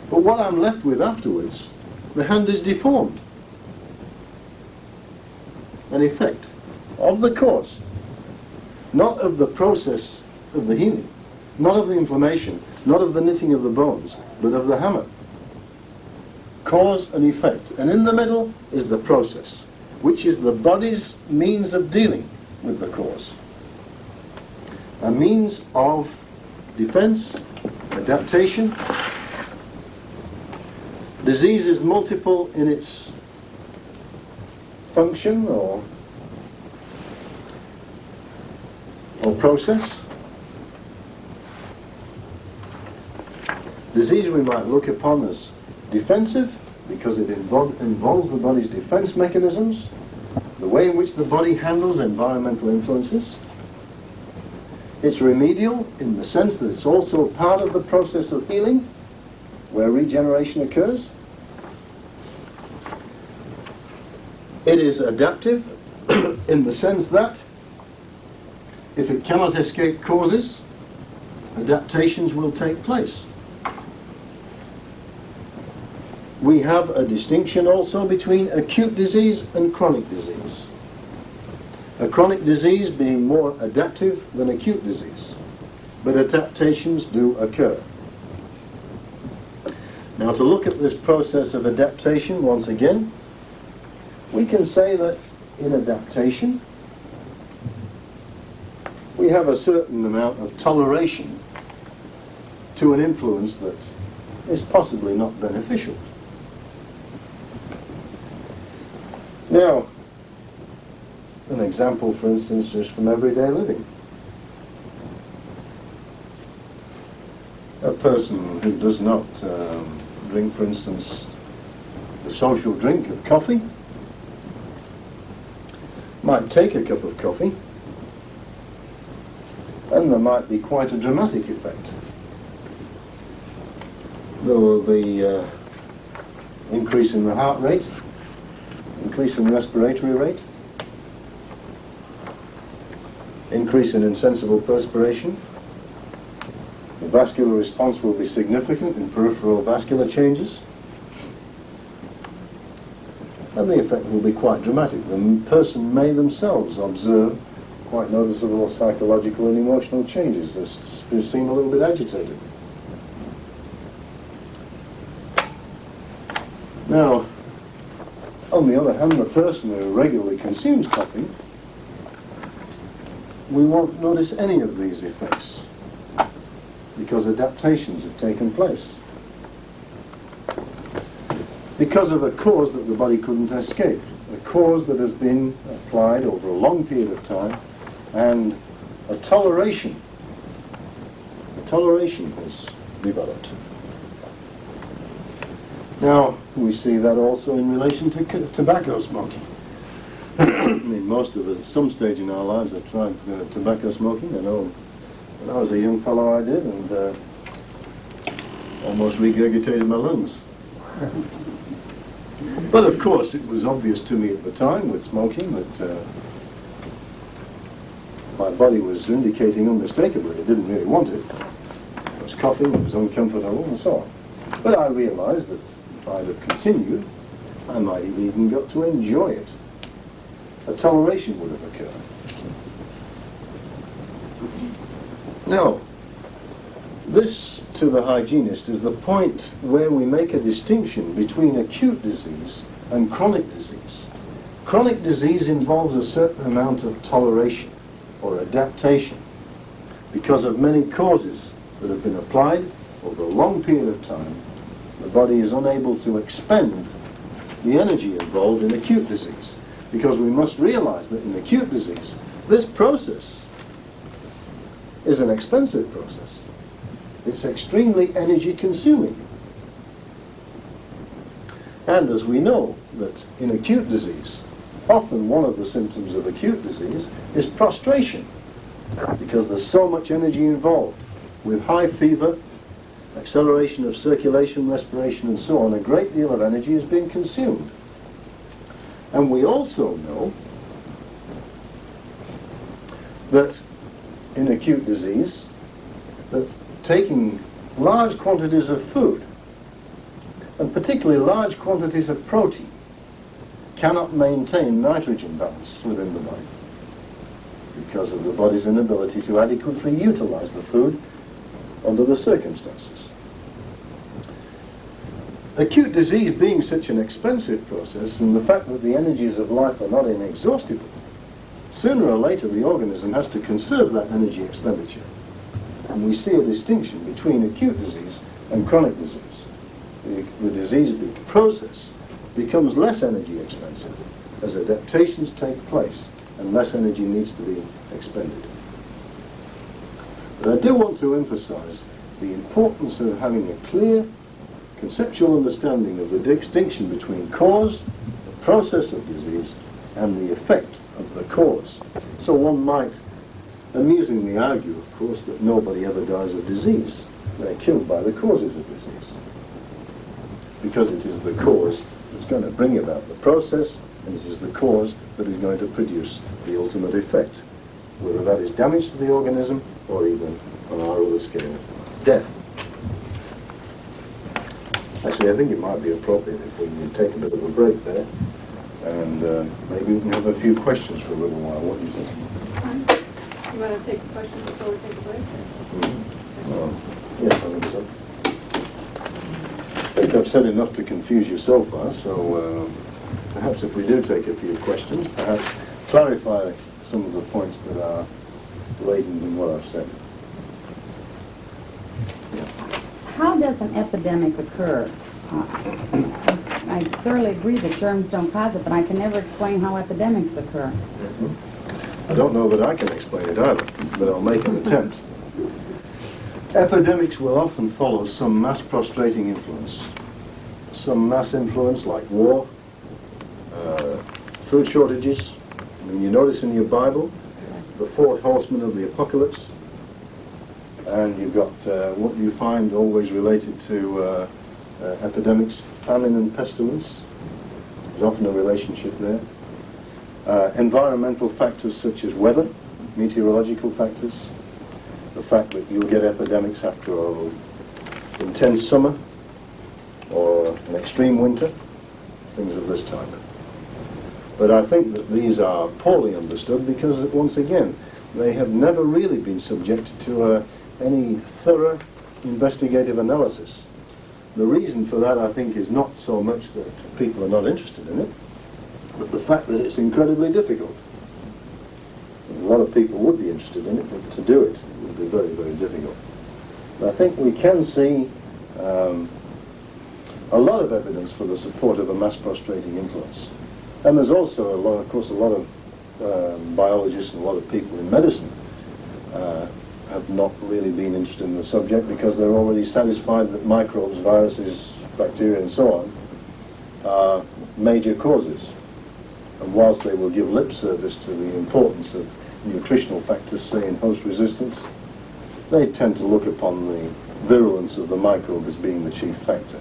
But what I'm left with afterwards, the hand is deformed. An effect of the cause, not of the process of the healing, not of the inflammation, not of the knitting of the bones, but of the hammer. Cause and effect. And in the middle is the process, which is the body's means of dealing with the cause. A means of defense, adaptation. Disease is multiple in its function or process. Disease we might look upon as defensive because it involves the body's defense mechanisms, the way in which the body handles environmental influences. It's remedial in the sense that it's also part of the process of healing, where regeneration occurs. It is adaptive in the sense that if it cannot escape causes, adaptations will take place. We have a distinction also between acute disease and chronic disease. A chronic disease being more adaptive than acute disease, but adaptations do occur. Now, to look at this process of adaptation once again, we can say that in adaptation we have a certain amount of toleration to an influence that is possibly not beneficial. Now, an example, for instance, just from everyday living. A person who does not drink, for instance, the social drink of coffee, might take a cup of coffee, and there might be quite a dramatic effect. There will be increase in the heart rate, increase in respiratory rate, increase in insensible perspiration. The vascular response will be significant in peripheral vascular changes, and the effect will be quite dramatic. The person may themselves observe quite noticeable psychological and emotional changes. They seem a little bit agitated. Now, on the other hand, the person who regularly consumes coffee, we won't notice any of these effects because adaptations have taken place. Because of a cause that the body couldn't escape, a cause that has been applied over a long period of time, and a toleration has developed. Now, we see that also in relation to tobacco smoking. I mean, most of us at some stage in our lives have tried tobacco smoking. I know when I was a young fellow I did, and almost regurgitated my lungs. But of course it was obvious to me at the time with smoking that my body was indicating unmistakably it didn't really want it. It was coughing, it was uncomfortable, and so on. But I realized that if I'd have continued, I might have even got to enjoy it. A toleration would have occurred. Now, This, to the hygienist, is the point where we make a distinction between acute disease and chronic disease. Chronic disease involves a certain amount of toleration or adaptation because of many causes that have been applied over a long period of time. The body is unable to expend the energy involved in acute disease, because we must realize that in acute disease, this process is an expensive process. It's extremely energy consuming. And as we know that in acute disease, often one of the symptoms of acute disease is prostration, because there's so much energy involved. With high fever, acceleration of circulation, respiration, and so on, a great deal of energy is being consumed. And we also know that in acute disease, that taking large quantities of food, and particularly large quantities of protein, cannot maintain nitrogen balance within the body because of the body's inability to adequately utilize the food under the circumstances. Acute disease being such an expensive process, and the fact that the energies of life are not inexhaustible, sooner or later the organism has to conserve that energy expenditure. And we see a distinction between acute disease and chronic disease. The disease process becomes less energy expensive as adaptations take place and less energy needs to be expended. But I do want to emphasize the importance of having a clear conceptual understanding of the distinction between cause, the process of disease, and the effect of the cause. So one might amusingly argue, of course, that nobody ever dies of disease. They're killed by the causes of disease, because it is the cause that's going to bring about the process, and it is the cause that is going to produce the ultimate effect, whether that is damage to the organism or even, on our other scale, death. Actually, I think it might be appropriate if we can take a bit of a break there, and maybe we can have a few questions for a little while. What do you think? You want to take questions before we take a break? Well, yes, I think so. I think I've said enough to confuse you so far, so perhaps if we do take a few questions, perhaps clarify some of the points that are latent in what I've said. How does an epidemic occur? I thoroughly agree that germs don't cause it, but I can never explain how epidemics occur. I don't know that I can explain it either, but I'll make an attempt. Epidemics will often follow some mass prostrating influence. Some mass influence like war, food shortages. I mean, you notice in your Bible, the four horsemen of the apocalypse, and you've got what you find always related to epidemics, famine and pestilence. There's often a relationship there. Environmental factors such as weather, meteorological factors, the fact that you'll get epidemics after an intense summer or an extreme winter, things of this type. But I think that these are poorly understood because, once again, they have never really been subjected to any thorough investigative analysis. The reason for that, I think, is not so much that people are not interested in it, but the fact that it's incredibly difficult. A lot of people would be interested in it, but to do it would be very, very difficult. I think we can see a lot of evidence for the support of a mass prostrating influence. And there's also, of course, a lot of biologists and a lot of people in medicine have not really been interested in the subject because they're already satisfied that microbes, viruses, bacteria, and so on are major causes. And whilst they will give lip service to the importance of nutritional factors, say in host resistance, they tend to look upon the virulence of the microbe as being the chief factor.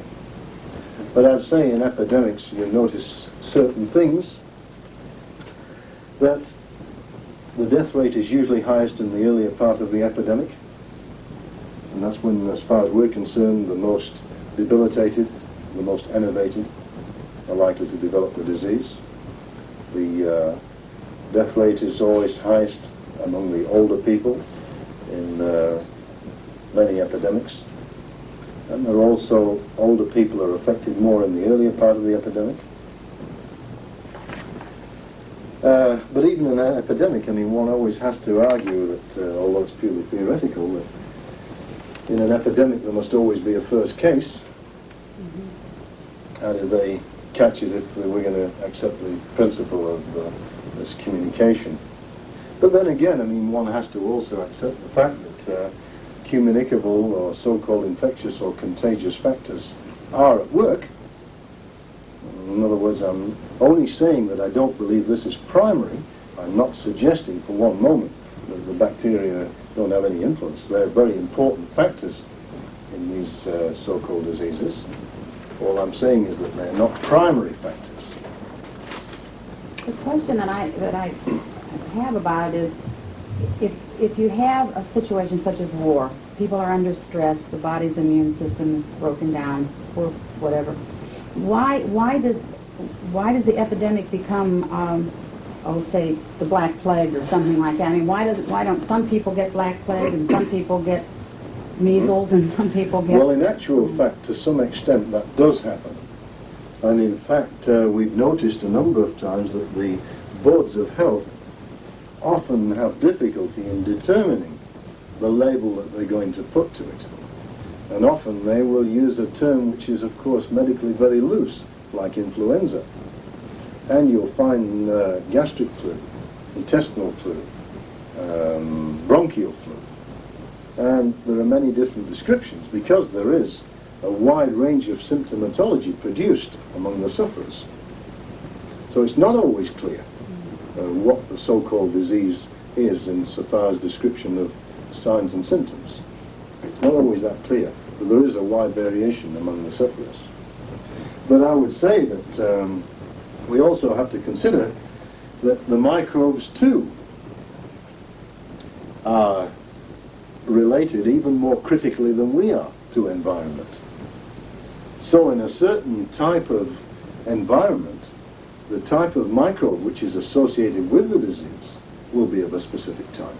But I'd say in epidemics you notice certain things, that the death rate is usually highest in the earlier part of the epidemic, and that's when, as far as we're concerned, the most debilitated, the most enervated are likely to develop the disease. The death rate is always highest among the older people in many epidemics. And there are also older people are affected more in the earlier part of the epidemic. But even in an epidemic, I mean, one always has to argue that, although it's purely theoretical, that in an epidemic there must always be a first case. How do they catch it if we're going to accept the principle of this communication? But then again, I mean, one has to also accept the fact that communicable or so-called infectious or contagious factors are at work. In other words, I'm only saying that I don't believe this is primary. I'm not suggesting for one moment that the bacteria don't have any influence. They're very important factors in these so-called diseases. All I'm saying is that they're not primary factors. The question that I have about it is, if you have a situation such as war, people are under stress, the body's immune system is broken down, or whatever. Why does the epidemic become, say, the Black Plague or something like that? I mean, why don't some people get Black Plague and some people get measles and some people get... Well, in actual fact, to some extent, that does happen. And in fact, we've noticed a number of times that the boards of health often have difficulty in determining the label that they're going to put to it. And often they will use a term which is, of course, medically very loose, like influenza. And you'll find gastric flu, intestinal flu, bronchial flu. And there are many different descriptions because there is a wide range of symptomatology produced among the sufferers. So it's not always clear what the so-called disease is insofar as description of signs and symptoms. It's not always that clear, but there is a wide variation among the sufferers. But I would say that we also have to consider that the microbes too are related even more critically than we are to environment. So in a certain type of environment, the type of microbe which is associated with the disease will be of a specific type.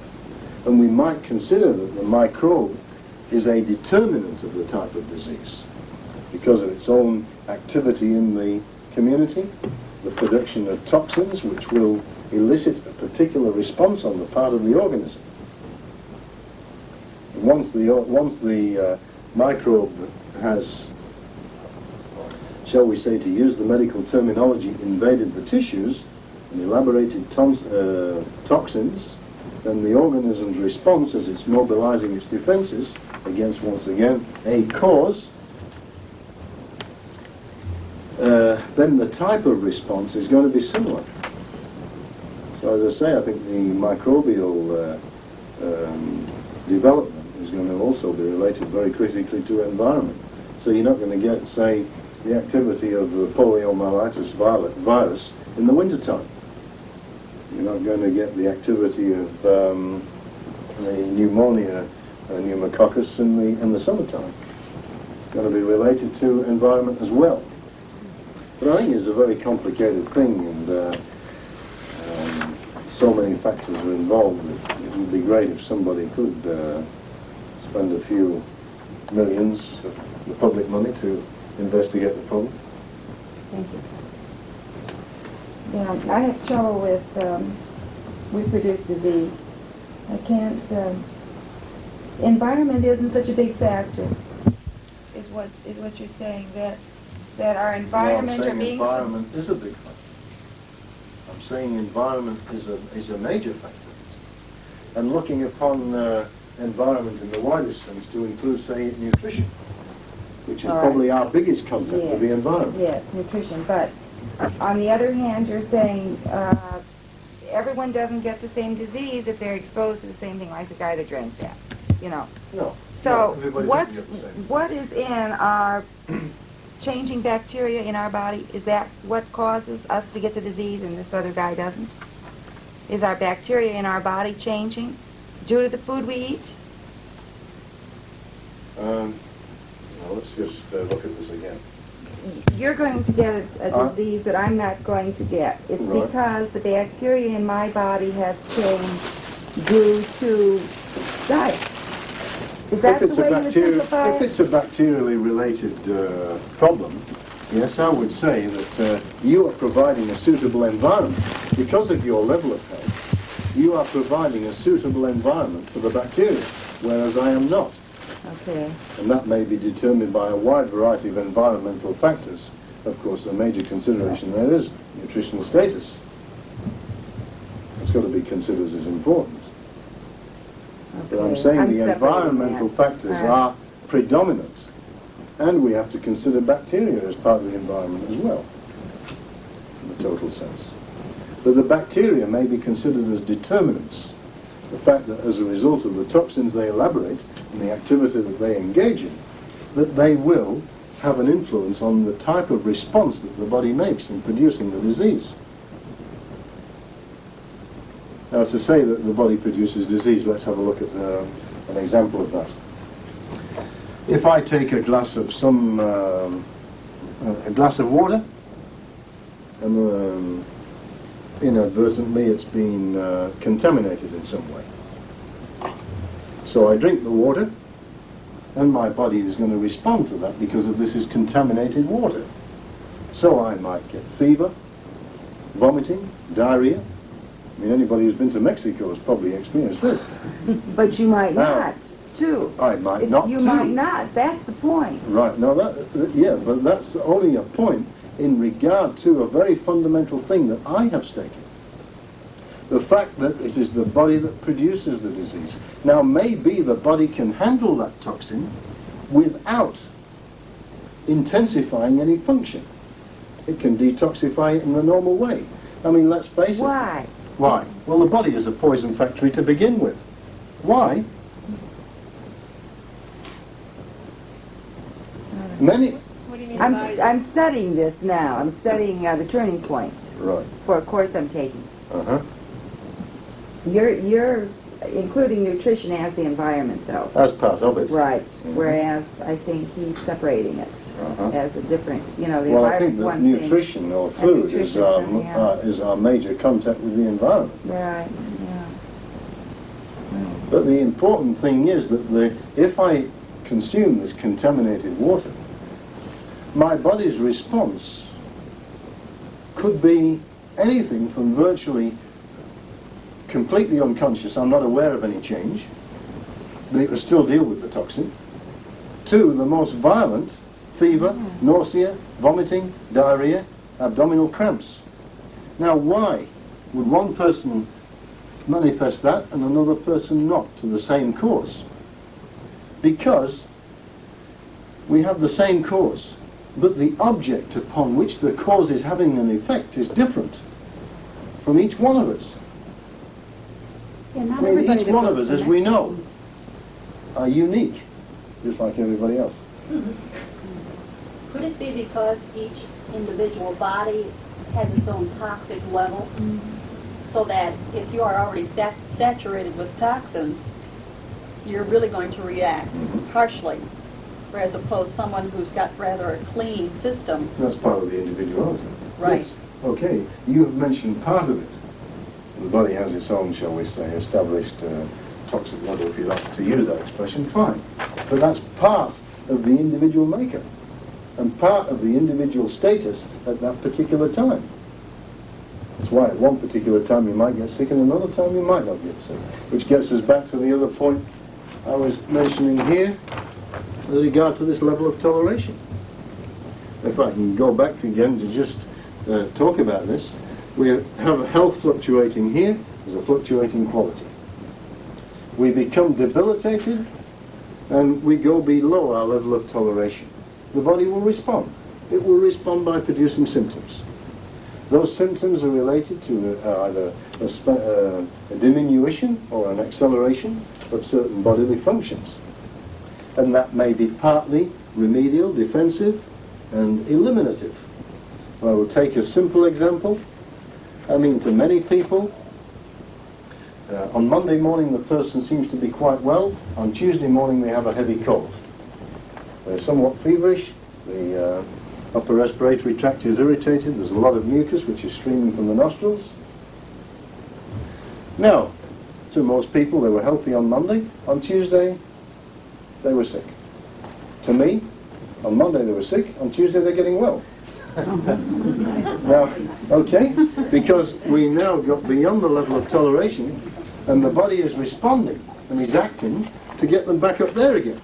And we might consider that the microbe is a determinant of the type of disease because of its own activity in the community, the production of toxins which will elicit a particular response on the part of the organism. And once the microbe has, shall we say, to use the medical terminology, invaded the tissues and elaborated toxins, then the organism's response as it's mobilizing its defenses against, once again, a cause, then the type of response is going to be similar. So as I say, I think the microbial development is going to also be related very critically to environment. So you're not going to get, say, the activity of the poliomyelitis virus in the wintertime. You're not going to get the activity of the pneumonia, pneumococcus in the summertime. It's going to be related to environment as well. But I think it's a very complicated thing, and so many factors are involved. It would be great if somebody could spend a few millions of the public money to investigate the problem. Thank you. Yeah, I have trouble with reproduced disease. I can't. Environment isn't such a big factor. Is what you're saying, that our environment No, are I'm saying being. environment is a big factor. I'm saying environment is a major factor. And looking upon environment in the widest sense to include, say, nutrition, which is All right. probably our biggest content Yes. of the environment. Yes, nutrition. But on the other hand, you're saying everyone doesn't get the same disease if they're exposed to the same thing, like the guy that drank that. You know. No. So everybody doesn't get the same. what is in our changing bacteria in our body? Is that what causes us to get the disease and this other guy doesn't? Is our bacteria in our body changing due to the food we eat? Now let's just look at this again. You're going to get a disease that I'm not going to get. It's Right. because the bacteria in my body has changed due to diet. Is that if it's the way a you would bacterial, simplify if it? it's a bacterially related problem, yes, I would say that you are providing a suitable environment. Because of your level of health, you are providing a suitable environment for the bacteria, whereas I am not. Okay. And that may be determined by a wide variety of environmental factors. Of course, a major consideration there is nutritional status. It's got to be considered as important. But I'm Okay. saying the separating environmental that. factors All right. are predominant. And we have to consider bacteria as part of the environment as well, in the total sense. But the bacteria may be considered as determinants. The fact that as a result of the toxins they elaborate and the activity that they engage in, that they will have an influence on the type of response that the body makes in producing the disease. Now, to say that the body produces disease, let's have a look at an example of that. If I take a glass of a glass of water, and inadvertently it's been contaminated in some way. So I drink the water, and my body is going to respond to that because of this is contaminated water. So I might get fever, vomiting, diarrhea. I mean, anybody who's been to Mexico has probably experienced this. But you might Now, not, too. I might not You too. might not. That's the point. Right, no, yeah, but that's only a point in regard to a very fundamental thing that I have stated. The fact that it is the body that produces the disease. Now, maybe the body can handle that toxin without intensifying any function. It can detoxify it in the normal way. I mean, let's face it. Why? Why? Well, the body is a poison factory to begin with. Why? Many... What do you mean by I'm studying this now. I'm studying the turning points Right. for a course I'm taking. Uh-huh. You're including nutrition as the environment, though. As part of it. Right. Mhm. Whereas I think he's separating it Uh-huh. as a different, the Well, I think environment's that one thing. nutrition or food is nutrition, yeah. is our major contact with the environment. Right, yeah. But the important thing is that if I consume this contaminated water, my body's response could be anything from virtually completely unconscious, I'm not aware of any change, but it will still deal with the toxin, to the most violent fever, nausea, vomiting, diarrhea, abdominal cramps. Now, why would one person manifest that and another person not to the same cause? Because we have the same cause, but the object upon which the cause is having an effect is different from each one of us. Yeah, not I mean, everybody each that one of goes us, to as we Mexico. know, are unique, just like everybody else. Could it be because each individual body has its own toxic level? So that if you are already saturated with toxins, you're really going to react harshly. Whereas opposed someone who's got rather a clean system. That's part of the individuality. Right. Yes. Okay, you have mentioned part of it. The body has its own, shall we say, established toxic level, if you like to use that expression, fine. But that's part of the individual makeup and part of the individual status at that particular time. That's why at one particular time you might get sick and another time you might not get sick. Which gets us back to the other point I was mentioning here with regard to this level of toleration. If I can go back again to just talk about this, we have a health fluctuating here, there's a fluctuating quality. We become debilitated and we go below our level of toleration. The body will respond. It will respond by producing symptoms. Those symptoms are related to either a diminution or an acceleration of certain bodily functions. And that may be partly remedial, defensive, and eliminative. I will take a simple example. I mean, to many people, on Monday morning the person seems to be quite well. On Tuesday morning they have a heavy cold. They're somewhat feverish. The upper respiratory tract is irritated. There's a lot of mucus which is streaming from the nostrils. Now, to most people they were healthy on Monday. On Tuesday, they were sick. To me, on Monday they were sick, on Tuesday they're getting well. Now, okay, because we now got beyond the level of toleration, and the body is responding and is acting to get them back up there again.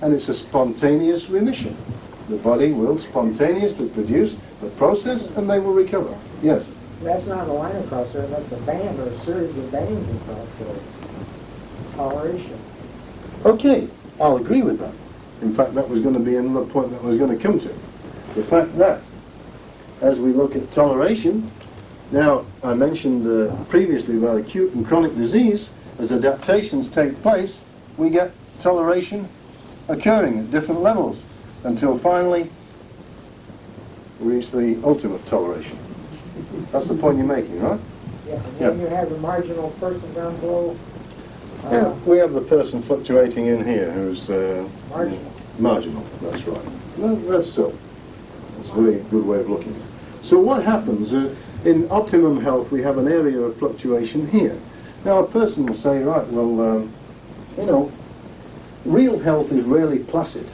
And it's a spontaneous remission. The body will spontaneously produce the process and they will recover. Yes? That's not a line across there, that's a band or a series of bands across there. Toleration. Okay, I'll agree with that. In fact, that was going to be another point that I was going to come to. The fact that, as we look at toleration, now I mentioned previously about acute and chronic disease, as adaptations take place, we get toleration occurring at different levels until finally we reach the ultimate toleration. That's the point you're making, right? Yeah, and then you have the marginal person down below. Yeah, we have the person fluctuating in here who's Marginal. marginal, that's right. Well, that's a very good way of looking at it. So what happens, in optimum health we have an area of fluctuation here. Now a person will say, right, well, you know, real health is rarely placid.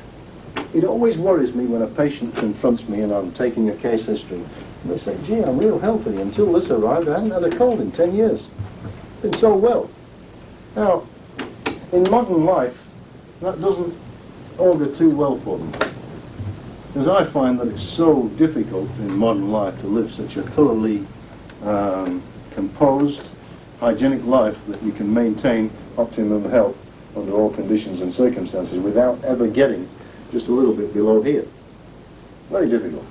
It always worries me when a patient confronts me and I'm taking a case history and they say, gee, I'm real healthy. Until this arrived, I hadn't had a cold in 10 years. Been so well. Now, in modern life, that doesn't augur too well for them. Because I find that it's so difficult in modern life to live such a thoroughly composed, hygienic life that you can maintain optimum health under all conditions and circumstances without ever getting just a little bit below here. Very difficult.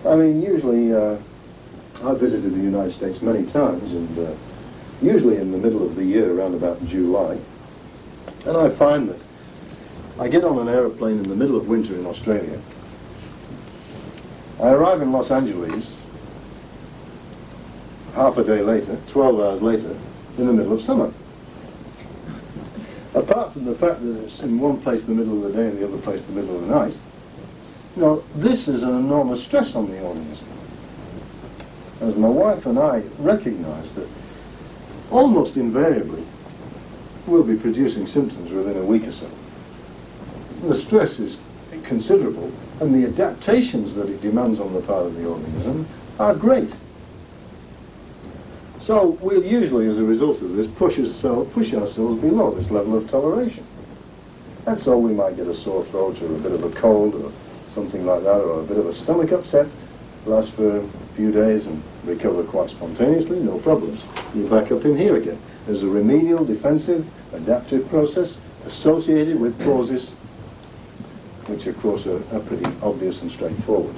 I mean, usually, I've visited the United States many times, and usually in the middle of the year, around about July, and I find that I get on an aeroplane in the middle of winter in Australia. I arrive in Los Angeles half a day later, 12 hours later, in the middle of summer. Apart from the fact that it's in one place the middle of the day and the other place the middle of the night, you know, this is an enormous stress on the organism. As my wife and I recognize that almost invariably we'll be producing symptoms within a week or so. The stress is considerable, and the adaptations that it demands on the part of the organism are great. So we'll usually, as a result of this, push ourselves below this level of toleration. And so we might get a sore throat or a bit of a cold or something like that, or a bit of a stomach upset, last for a few days and recover quite spontaneously, no problems. You're back up in here again. There's a remedial, defensive, adaptive process associated with causes which of course are pretty obvious and straightforward.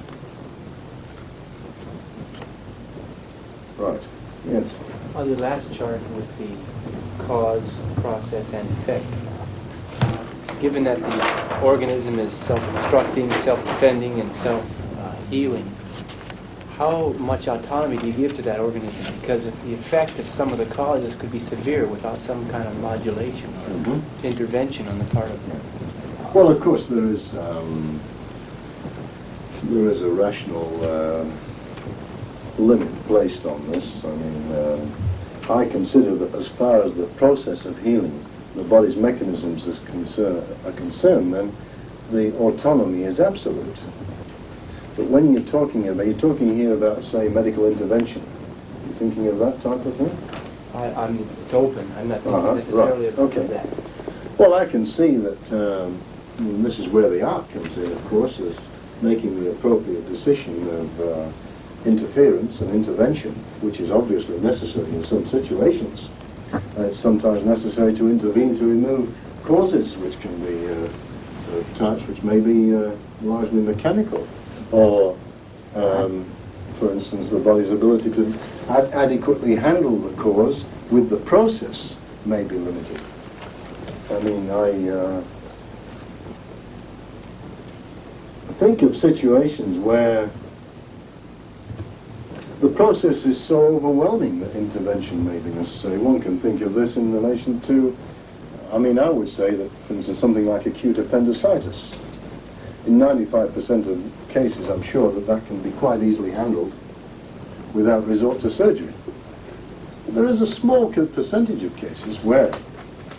Right. Yes. On the last chart with the cause, process, and effect, given that the organism is self-destructing, self-defending, and self-healing, how much autonomy do you give to that organism? Because if the effect of some of the causes could be severe without some kind of modulation or intervention on the part of the... Well, of course, there is a rational limit placed on this. I mean, I consider that as far as the process of healing, the body's mechanisms are concerned, then the autonomy is absolute. But when you're talking here about, say, medical intervention. You thinking of that type of thing? It's open. I'm not thinking necessarily about that. Well, I can see that, and this is where the art comes in, of course, is making the appropriate decision of interference and intervention, which is obviously necessary in some situations. It's sometimes necessary to intervene to remove causes which can be types which may be largely mechanical, or, for instance, the body's ability to adequately handle the cause with the process may be limited. I mean, I think of situations where the process is so overwhelming that intervention may be necessary. One can think of this in relation to, I mean, I would say that, for instance, something like acute appendicitis. In 95% of cases, I'm sure that can be quite easily handled without resort to surgery. There is a small percentage of cases where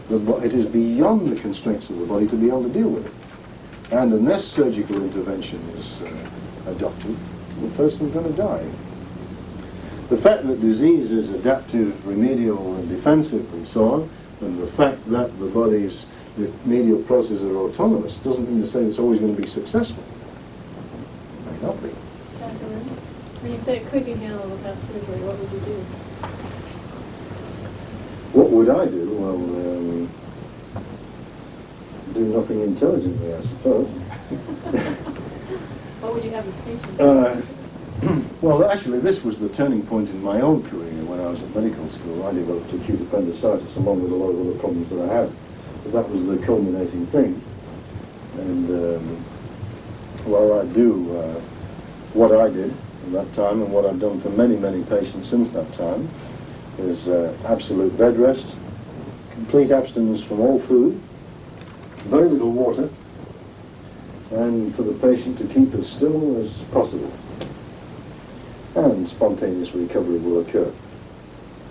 It is beyond the constraints of the body to be able to deal with it. And unless surgical intervention is adopted, the person's going to die. The fact that disease is adaptive, remedial, and defensive, and so on, and the fact that the body's remedial processes are autonomous doesn't mean to say it's always going to be successful. It may not be. Dr. Lynn, when you say it could be handled without surgery, what would you do? What would I do? Well, do nothing intelligently, I suppose. What would you have the patient? Well, actually, this was the turning point in my own career when I was at medical school. I developed acute appendicitis along with a lot of other problems that I had. But that was the culminating thing. And, well, I do what I did at that time and what I've done for many, many patients since that time is absolute bed rest, complete abstinence from all food, very little water, and for the patient to keep as still as possible. And spontaneous recovery will occur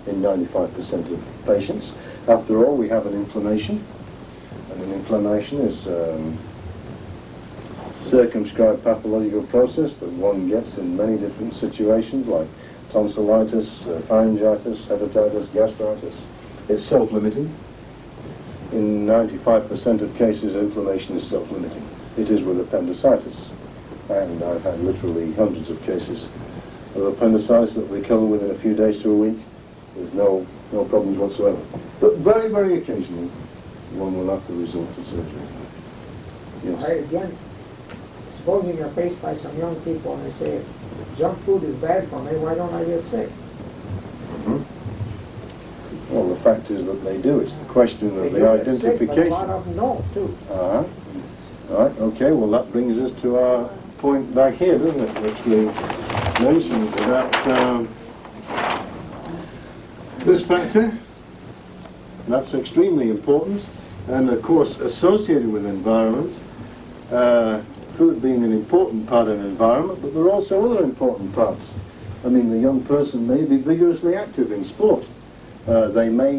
in 95% of patients. After all, we have an inflammation, and an inflammation is circumscribed pathological process that one gets in many different situations, like tonsillitis, pharyngitis, hepatitis, gastritis. It's self-limiting. In 95% of cases, inflammation is self-limiting. It is with appendicitis. And I've had literally hundreds of cases of appendicitis that recover within a few days to a week with no problems whatsoever. But very, very occasionally, one will have to resort to surgery. Yes. All right, again, supposing you're faced by some young people and they say, junk food is bad for me, why don't I get sick? Well, the fact is that they do. It's the question of They the do get identification. sick, but a lot of them don't, too. Uh-huh. Right, okay, well that brings us to our point back here, doesn't it, which we mentioned about this factor. That's extremely important, and of course associated with environment, food being an important part of environment, but there are also other important parts. I mean, the young person may be vigorously active in sport. They may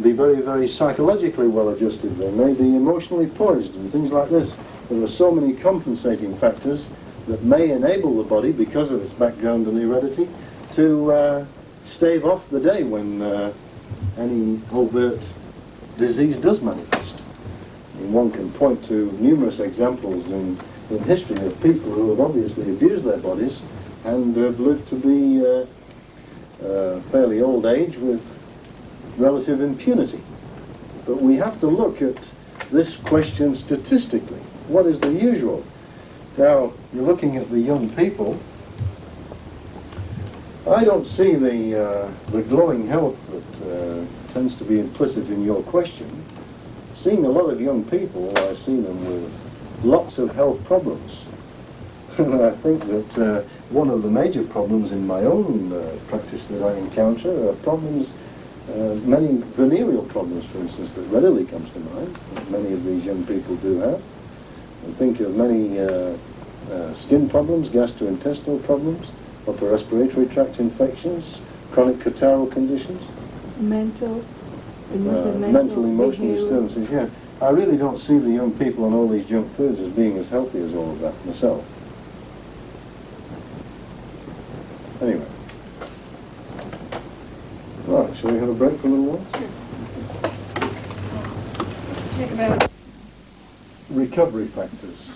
be very, very psychologically well adjusted. They may be emotionally poised and things like this. There are so many compensating factors that may enable the body, because of its background and heredity, to stave off the day when any overt disease does manifest. I mean, one can point to numerous examples in history of people who have obviously abused their bodies and have lived to be fairly old age with relative impunity. But we have to look at this question statistically. What is the usual? Now, you're looking at the young people. I don't see the glowing health that tends to be implicit in your question. Seeing a lot of young people, I see them with lots of health problems. And I think that one of the major problems in my own practice that I encounter are problems, many venereal problems, for instance, that readily comes to mind, that many of these young people do have. I think of many skin problems, gastrointestinal problems, upper respiratory tract infections, chronic catarrhal conditions, Mental, mental emotional disturbances. Yeah, I really don't see the young people on all these junk foods as being as healthy as all of that myself. Anyway. Right, shall we have a break for a little while? Talk about Recovery factors.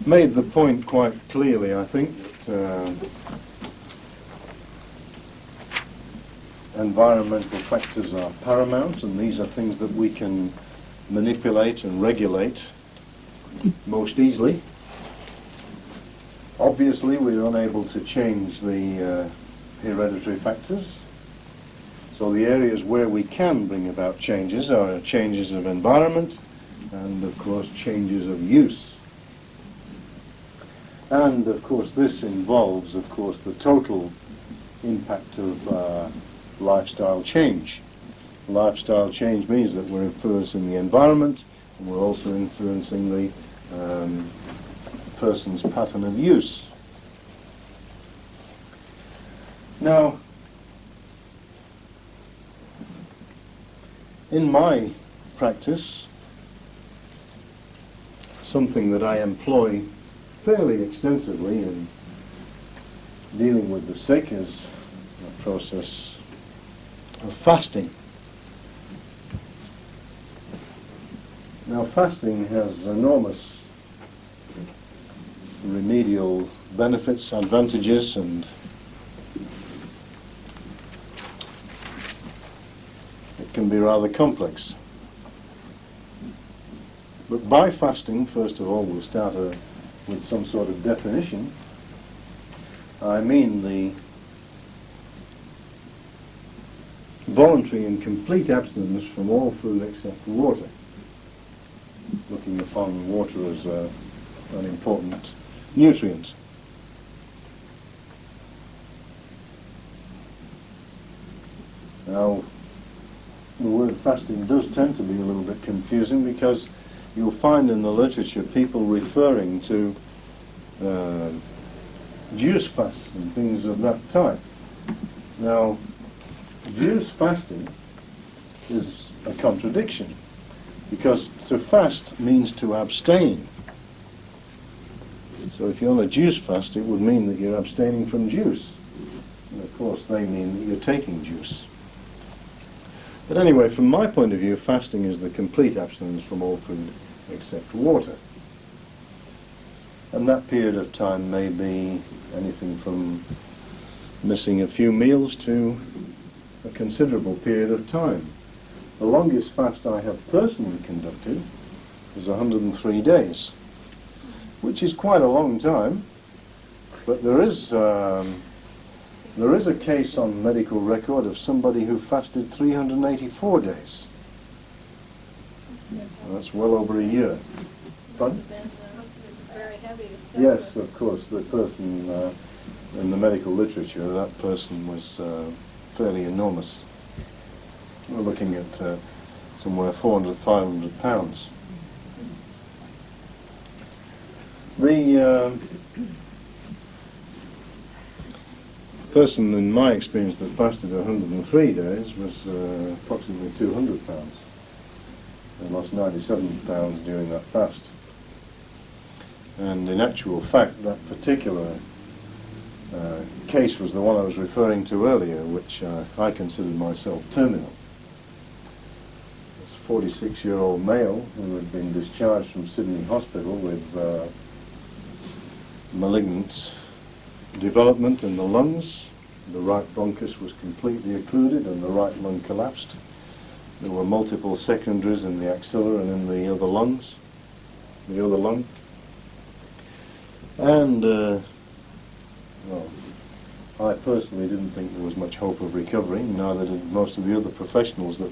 Made the point quite clearly, I think, that environmental factors are paramount, and these are things that we can manipulate and regulate most easily. Obviously, we're unable to change the hereditary factors. So the areas where we can bring about changes are changes of environment and, of course, changes of use. And, of course, this involves, of course, the total impact of lifestyle change. Lifestyle change means that we're influencing the environment, and we're also influencing the person's pattern of use. Now, in my practice, something that I employ fairly extensively in dealing with the sick is a process of fasting. Now, fasting has enormous remedial benefits, advantages, and it can be rather complex. But by fasting, first of all, we'll start with some sort of definition. I mean the voluntary and complete abstinence from all food except water, looking upon water as an important nutrient. Now, the word fasting does tend to be a little bit confusing because you'll find in the literature people referring to juice fasts and things of that type. Now, juice fasting is a contradiction because to fast means to abstain. So if you're on a juice fast, it would mean that you're abstaining from juice. And of course, they mean that you're taking juice. But anyway, from my point of view, fasting is the complete abstinence from all food except water. And that period of time may be anything from missing a few meals to a considerable period of time. The longest fast I have personally conducted is 103 days, which is quite a long time, but there is a case on medical record of somebody who fasted 384 days. That's well over a year. But Very heavy to start yes, with. of course, the person in the medical literature, that person was fairly enormous. We're looking at somewhere 400, 500 pounds. The person in my experience that fasted 103 days was approximately 200 pounds. They lost 97 pounds during that fast. And in actual fact, that particular case was the one I was referring to earlier, which I considered myself terminal. This 46-year-old male who had been discharged from Sydney Hospital with malignant development in the lungs. The right bronchus was completely occluded and the right lung collapsed. There were multiple secondaries in the axilla and in the other lungs, the other lung. And, well, I personally didn't think there was much hope of recovery, neither did most of the other professionals that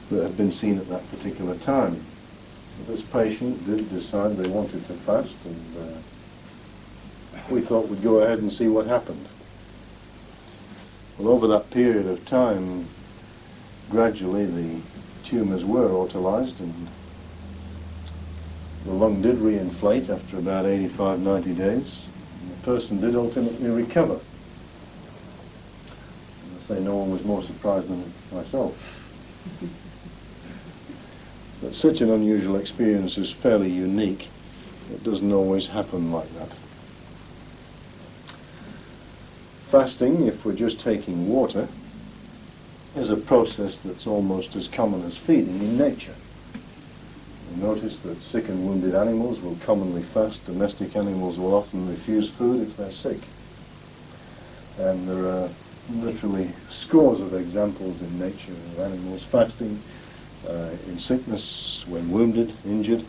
had been seen at that particular time. This patient did decide they wanted to fast, and we thought we'd go ahead and see what happened. Well, over that period of time, gradually the tumours were autolyzed, and the lung did reinflate after about 85, 90 days. And the person did ultimately recover. And I say no one was more surprised than myself. But such an unusual experience is fairly unique. It doesn't always happen like that. Fasting, if we're just taking water, is a process that's almost as common as feeding in nature. You notice that sick and wounded animals will commonly fast. Domestic animals will often refuse food if they're sick. And there are literally scores of examples in nature of animals fasting in sickness, when wounded, injured,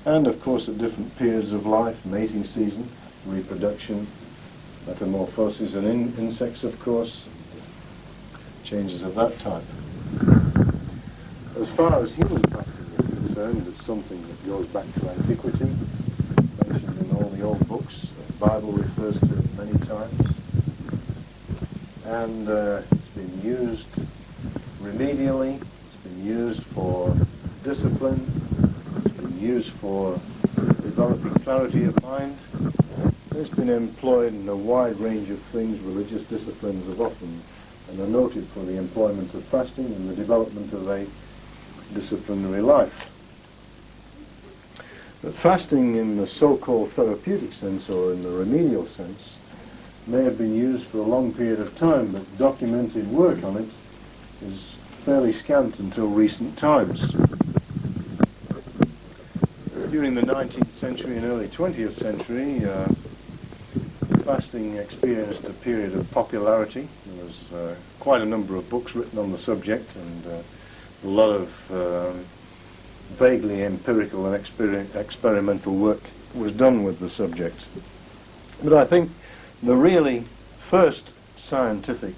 and of course at different periods of life, mating season, reproduction, metamorphosis in insects, of course, changes of that type. As far as human fasting is concerned, it's something that goes back to antiquity, mentioned in all the old books. The Bible refers to it many times. And it's been used remedially, it's been used for discipline, it's been used for developing clarity of mind. It's been employed in a wide range of things. Religious disciplines have often and are noted for the employment of fasting and the development of a disciplinary life. But fasting in the so-called therapeutic sense or in the remedial sense may have been used for a long period of time, but documented work on it is fairly scant until recent times. During the 19th century and early 20th century, fasting experienced a period of popularity. There was quite a number of books written on the subject, and a lot of vaguely empirical and experimental work was done with the subject. But I think the really first scientific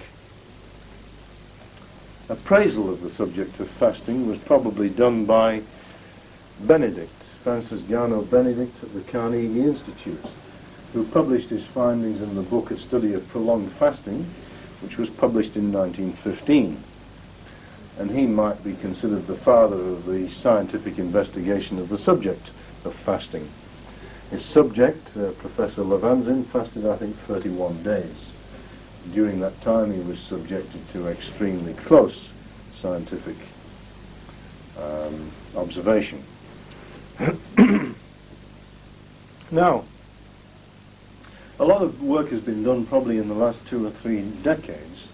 appraisal of the subject of fasting was probably done by Francis Garneau Benedict at the Carnegie Institute, who published his findings in the book A Study of Prolonged Fasting, which was published in 1915. And he might be considered the father of the scientific investigation of the subject of fasting. His subject, Professor Levanzin, fasted, I think, 31 days. During that time, he was subjected to extremely close scientific observation. Now, a lot of work has been done probably in the last 2 or 3 decades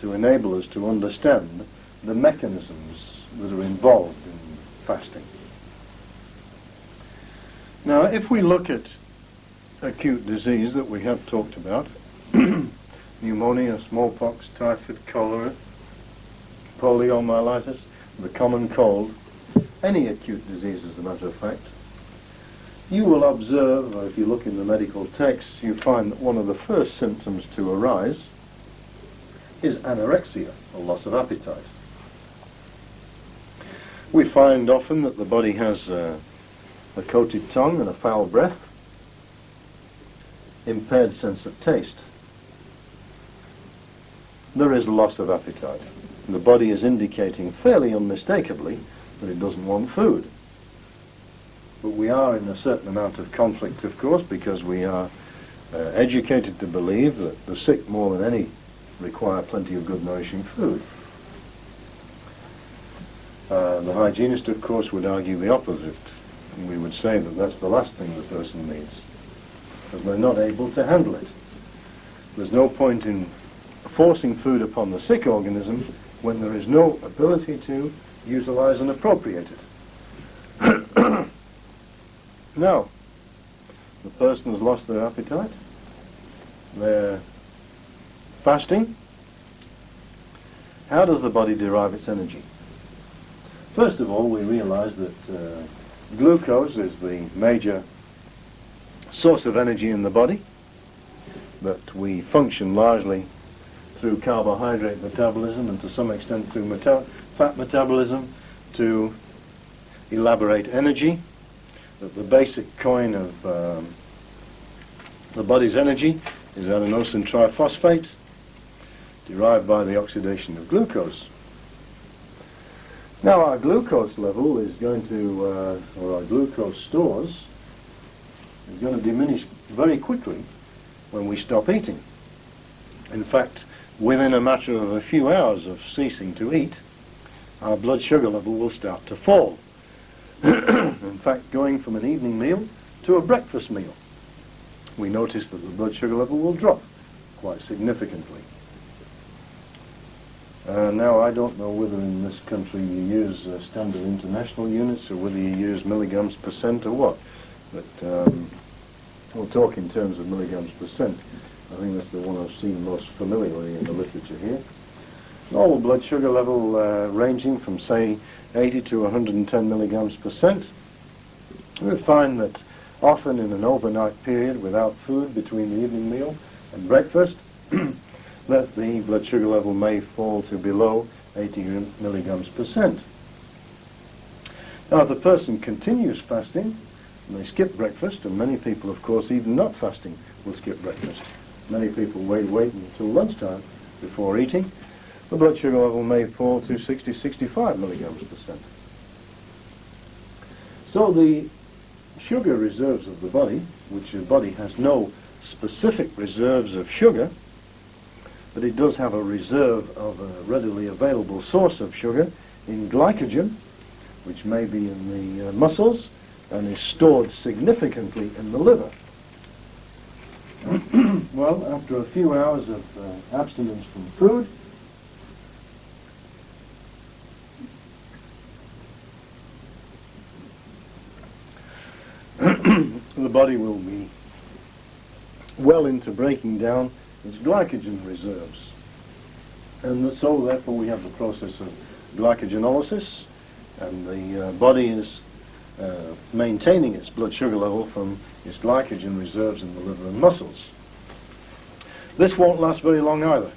to enable us to understand the mechanisms that are involved in fasting. Now, if we look at acute disease that we have talked about, pneumonia, smallpox, typhoid, cholera, poliomyelitis, the common cold, any acute disease as a matter of fact, you will observe, or if you look in the medical texts, you find that one of the first symptoms to arise is anorexia, or loss of appetite. We find often that the body has a coated tongue and a foul breath, impaired sense of taste. There is loss of appetite. The body is indicating fairly unmistakably that it doesn't want food. But we are in a certain amount of conflict, of course, because we are educated to believe that the sick, more than any, require plenty of good nourishing food. The hygienist, of course, would argue the opposite. We would say that that's the last thing the person needs, because they're not able to handle it. There's no point in forcing food upon the sick organism when there is no ability to utilize and appropriate it. Now, the person has lost their appetite, they're fasting. How does the body derive its energy? First of all, we realize that glucose is the major source of energy in the body, that we function largely through carbohydrate metabolism and to some extent through fat metabolism to elaborate energy, that the basic coin of the body's energy is adenosine triphosphate, derived by the oxidation of glucose. Now our glucose level is going to, or our glucose stores, is going to diminish very quickly when we stop eating. In fact, within a matter of a few hours of ceasing to eat, our blood sugar level will start to fall. In fact, going from an evening meal to a breakfast meal, we notice that the blood sugar level will drop quite significantly. Now, I don't know whether in this country you use standard international units or whether you use milligrams percent or what, but we'll talk in terms of milligrams percent. I think that's the one I've seen most familiarly in the literature here. Normal blood sugar level ranging from, say, 80 to 110 milligrams percent. We'll find that often in an overnight period without food between the evening meal and breakfast, that the blood sugar level may fall to below 80 milligrams percent. Now, if the person continues fasting, and they skip breakfast, and many people, of course, even not fasting, will skip breakfast. Many people wait until lunchtime before eating. The blood sugar level may fall to 60, 65 milligrams percent. So the sugar reserves of the body, which the body has no specific reserves of sugar, but it does have a reserve of a readily available source of sugar in glycogen, which may be in the muscles and is stored significantly in the liver. Well, after a few hours of abstinence from food, the body will be well into breaking down its glycogen reserves. And so therefore we have the process of glycogenolysis, and the body is maintaining its blood sugar level from its glycogen reserves in the liver and muscles. This won't last very long either.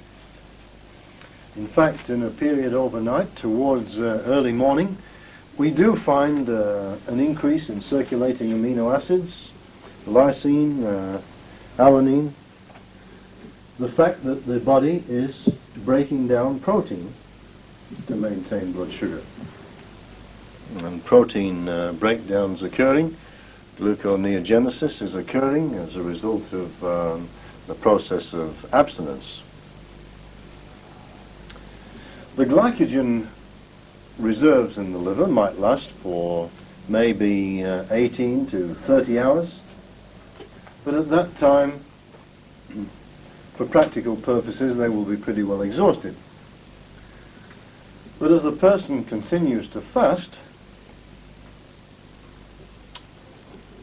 In fact, in a period overnight towards early morning, we do find an increase in circulating amino acids, lysine, alanine. The fact that the body is breaking down protein to maintain blood sugar. And protein breakdowns occurring, gluconeogenesis is occurring as a result of the process of abstinence. The glycogen reserves in the liver might last for maybe 18 to 30 hours, but at that time, for practical purposes, they will be pretty well exhausted. But as the person continues to fast,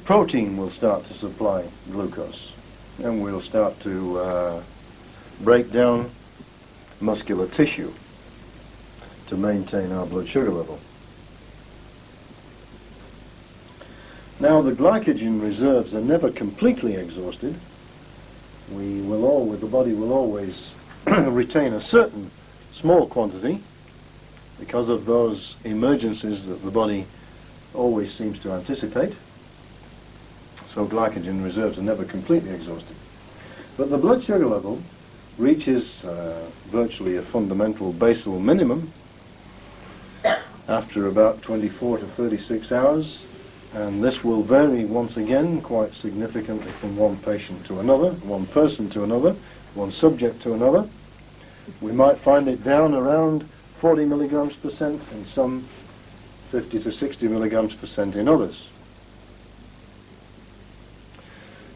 protein will start to supply glucose, and we'll start to break down muscular tissue to maintain our blood sugar level. Now, the glycogen reserves are never completely exhausted. The body will always retain a certain small quantity because of those emergencies that the body always seems to anticipate. So glycogen reserves are never completely exhausted. But the blood sugar level reaches virtually a fundamental basal minimum after about 24 to 36 hours, and this will vary once again quite significantly from one patient to another, one person to another, one subject to another. We might find it down around 40 milligrams percent in some, 50 to 60 milligrams percent in others.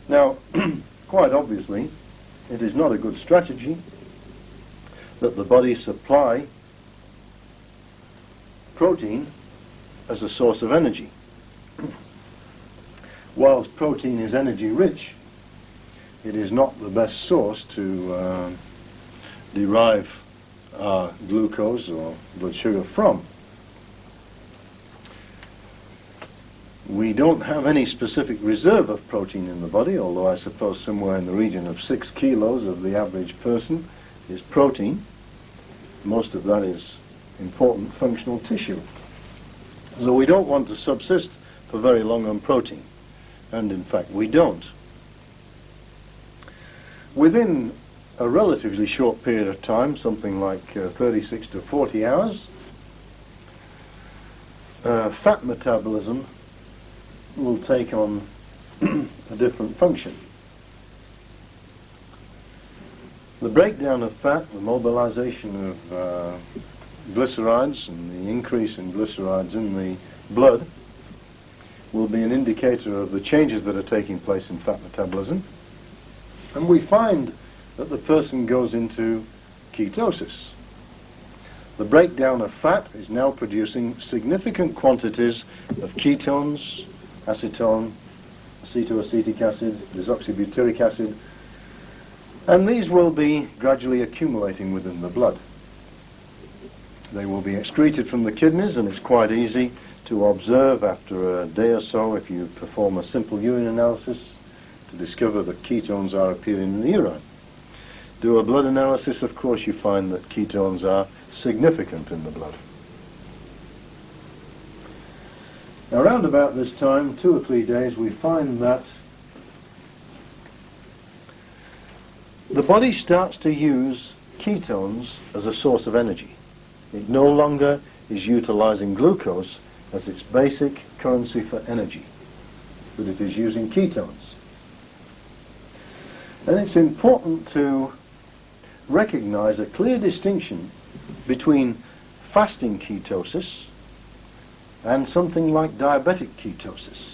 Now, quite obviously, it is not a good strategy that the body supply protein as a source of energy. Whilst protein is energy rich, it is not the best source to derive our glucose or blood sugar from. We don't have any specific reserve of protein in the body, although I suppose somewhere in the region of 6 kilos of the average person is protein. Most of that is important functional tissue. So we don't want to subsist for very long on protein, and in fact we don't. Within a relatively short period of time, something like 36 to 40 hours, fat metabolism will take on a different function. The breakdown of fat, the mobilization of glycerides and the increase in glycerides in the blood will be an indicator of the changes that are taking place in fat metabolism. And we find that the person goes into ketosis. The breakdown of fat is now producing significant quantities of ketones, acetone, acetoacetic acid, desoxybutyric acid, and these will be gradually accumulating within the blood. They will be excreted from the kidneys, and it's quite easy to observe after a day or so, if you perform a simple urine analysis, to discover that ketones are appearing in the urine. Do a blood analysis, of course, you find that ketones are significant in the blood. Now, around about this time, 2 or 3 days, we find that the body starts to use ketones as a source of energy. It no longer is utilizing glucose as its basic currency for energy, but it is using ketones. And it's important to recognize a clear distinction between fasting ketosis and something like diabetic ketosis.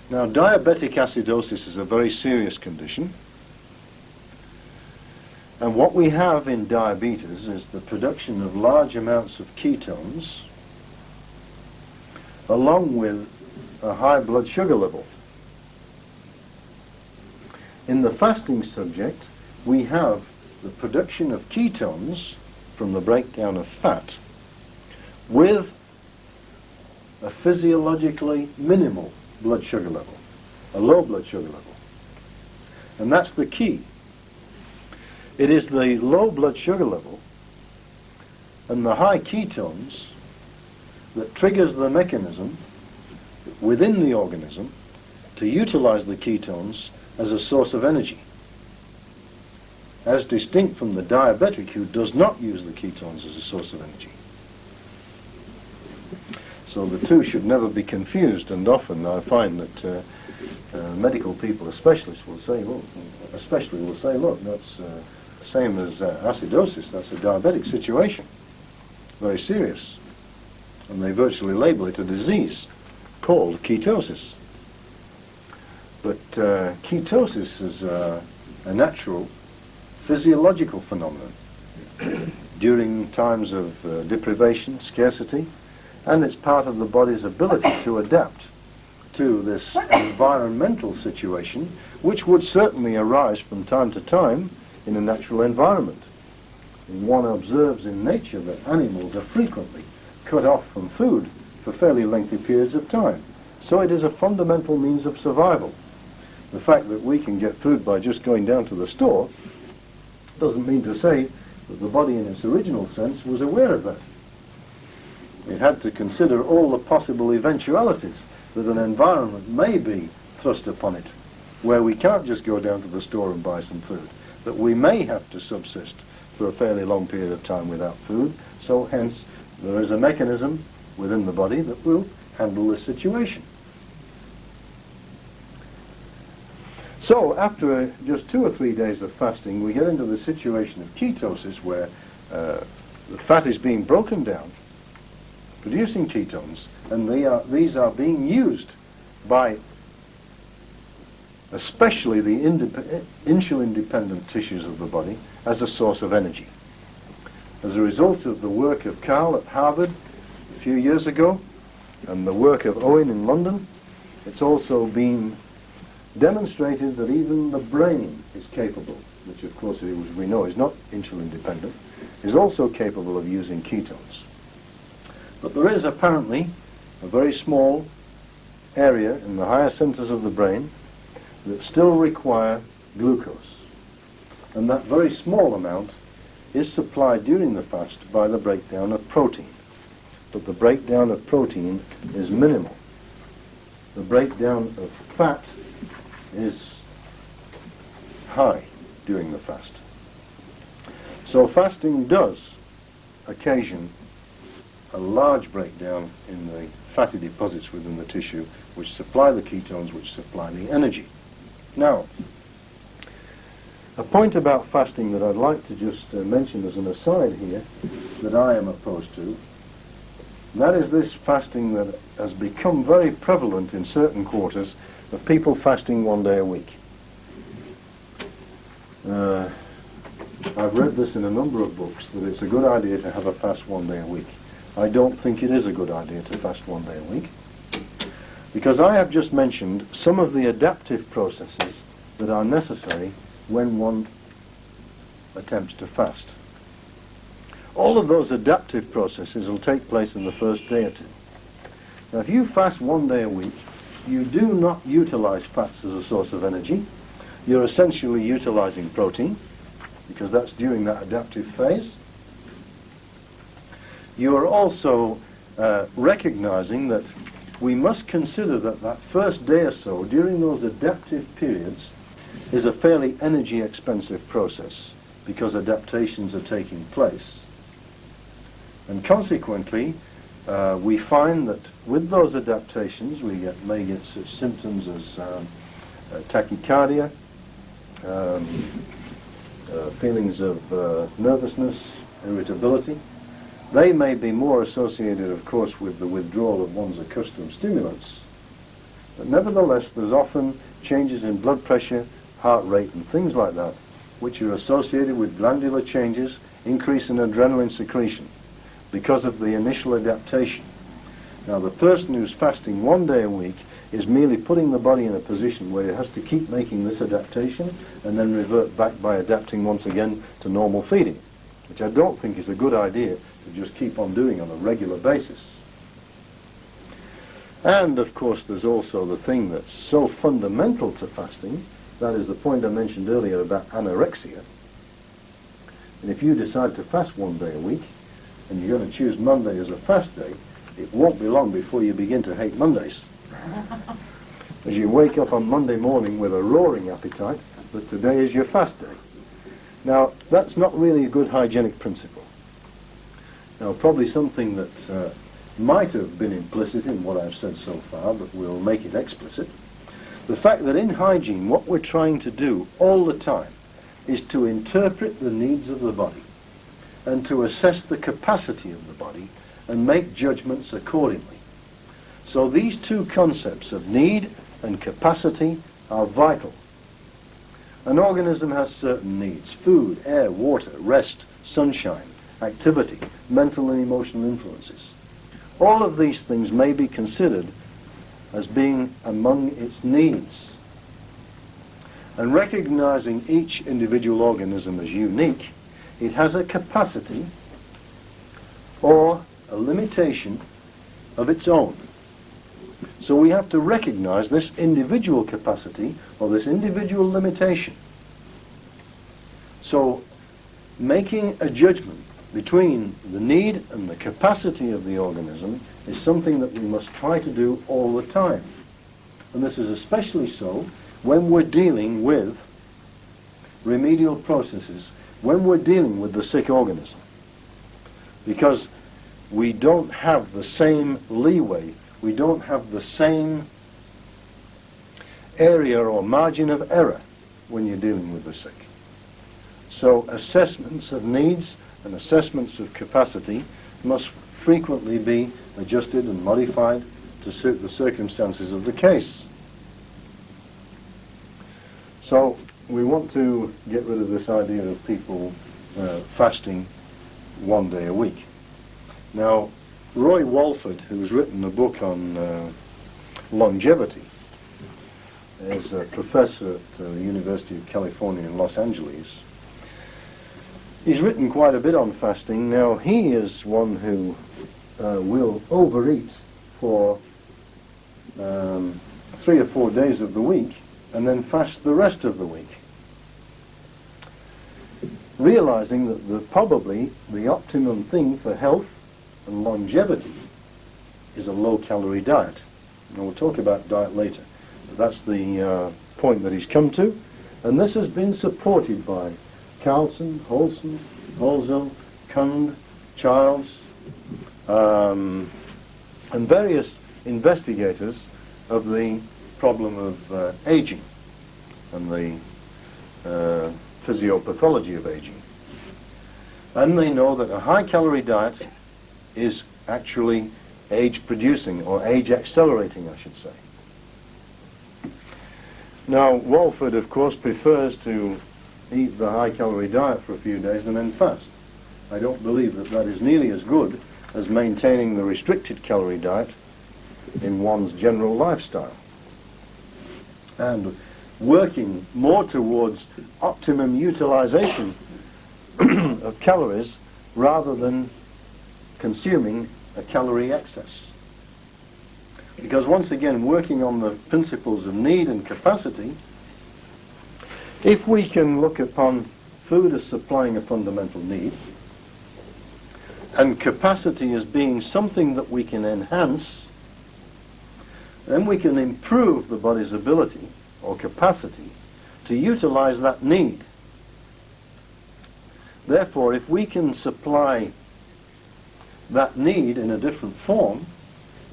Now, diabetic acidosis is a very serious condition, and what we have in diabetes is the production of large amounts of ketones along with a high blood sugar level. In the fasting subject, we have the production of ketones from the breakdown of fat with a physiologically minimal blood sugar level, a low blood sugar level. And that's the key. It is the low blood sugar level and the high ketones that triggers the mechanism within the organism to utilize the ketones as a source of energy, as distinct from the diabetic who does not use the ketones as a source of energy. So the two should never be confused, and often I find that medical people, specialists, will say, look, that's the same as acidosis, that's a diabetic situation, very serious. And they virtually label it a disease called ketosis. But ketosis is a natural physiological phenomenon during times of deprivation, scarcity, and it's part of the body's ability to adapt to this environmental situation, which would certainly arise from time to time in a natural environment. And one observes in nature that animals are frequently cut off from food for fairly lengthy periods of time. So it is a fundamental means of survival. The fact that we can get food by just going down to the store doesn't mean to say that the body in its original sense was aware of that. It had to consider all the possible eventualities that an environment may be thrust upon it, where we can't just go down to the store and buy some food, that we may have to subsist for a fairly long period of time without food, so hence there is a mechanism within the body that will handle this situation. So after just 2 or 3 days of fasting, we get into the situation of ketosis, where the fat is being broken down, producing ketones, and these are being used by especially the insulin-dependent tissues of the body as a source of energy. As a result of the work of Carl at Harvard a few years ago, and the work of Owen in London, it's also been demonstrated that even the brain is capable, which of course we know is not insulin dependent, is also capable of using ketones. But there is apparently a very small area in the higher centers of the brain that still require glucose. And that very small amount is supplied during the fast by the breakdown of protein. But the breakdown of protein is minimal. The breakdown of fat is high during the fast. So fasting does occasion a large breakdown in the fatty deposits within the tissue, which supply the ketones, which supply the energy. Now, a point about fasting that I'd like to just mention as an aside here, that I am opposed to, and that is this fasting that has become very prevalent in certain quarters of people fasting 1 day a week. I've read this in a number of books, that it's a good idea to have a fast 1 day a week. I don't think it is a good idea to fast 1 day a week, because I have just mentioned some of the adaptive processes that are necessary when one attempts to fast. All of those adaptive processes will take place in the first day or two. Now, if you fast 1 day a week, you do not utilize fats as a source of energy. You're essentially utilizing protein, because that's during that adaptive phase. You are also recognizing that we must consider that that first day or so, during those adaptive periods, is a fairly energy expensive process, because adaptations are taking place. And consequently, we find that with those adaptations we may get such symptoms as tachycardia, feelings of nervousness, irritability. They may be more associated, of course, with the withdrawal of one's accustomed stimulants. But nevertheless, there's often changes in blood pressure, heart rate, and things like that, which are associated with glandular changes, increase in adrenaline secretion, because of the initial adaptation. Now, the person who's fasting 1 day a week is merely putting the body in a position where it has to keep making this adaptation and then revert back by adapting once again to normal feeding, which I don't think is a good idea to just keep on doing on a regular basis. And of course there's also the thing that's so fundamental to fasting, that is the point I mentioned earlier about anorexia. And if you decide to fast 1 day a week and you're going to choose Monday as a fast day, it won't be long before you begin to hate Mondays. As you wake up on Monday morning with a roaring appetite that today is your fast day. Now, that's not really a good hygienic principle. Now, probably something that might have been implicit in what I've said so far, but we'll make it explicit. The fact that in hygiene, what we're trying to do all the time is to interpret the needs of the body and to assess the capacity of the body and make judgments accordingly. So these two concepts of need and capacity are vital. An organism has certain needs: food, air, water, rest, sunshine, activity, mental and emotional influences. All of these things may be considered as being among its needs. And recognizing each individual organism as unique, it has a capacity or a limitation of its own. So we have to recognize this individual capacity or this individual limitation. So making a judgment between the need and the capacity of the organism is something that we must try to do all the time. And this is especially so when we're dealing with remedial processes, when we're dealing with the sick organism. Because we don't have the same leeway, we don't have the same area or margin of error when you're dealing with the sick. So assessments of needs and assessments of capacity must frequently be adjusted and modified to suit the circumstances of the case. So we want to get rid of this idea of people fasting 1 day a week. Now, Roy Walford, who's written a book on longevity, is a professor at the University of California in Los Angeles. He's written quite a bit on fasting. Now, he is one who will overeat for 3 or 4 days of the week and then fast the rest of the week, realizing that probably the optimum thing for health and longevity is a low-calorie diet. And we'll talk about diet later. But that's the point that he's come to. And this has been supported by Carlson, Holson, Holzel, Kund, Childs, and various investigators of the problem of aging and the physiopathology of aging. And they know that a high-calorie diet is actually age-producing, or age-accelerating, I should say. Now, Walford, of course, prefers to eat the high-calorie diet for a few days and then fast. I don't believe that that is nearly as good as maintaining the restricted calorie diet in one's general lifestyle and working more towards optimum utilization of calories rather than consuming a calorie excess. Because once again, working on the principles of need and capacity, if we can look upon food as supplying a fundamental need and capacity as being something that we can enhance, then we can improve the body's ability or capacity to utilize that need. Therefore, if we can supply that need in a different form,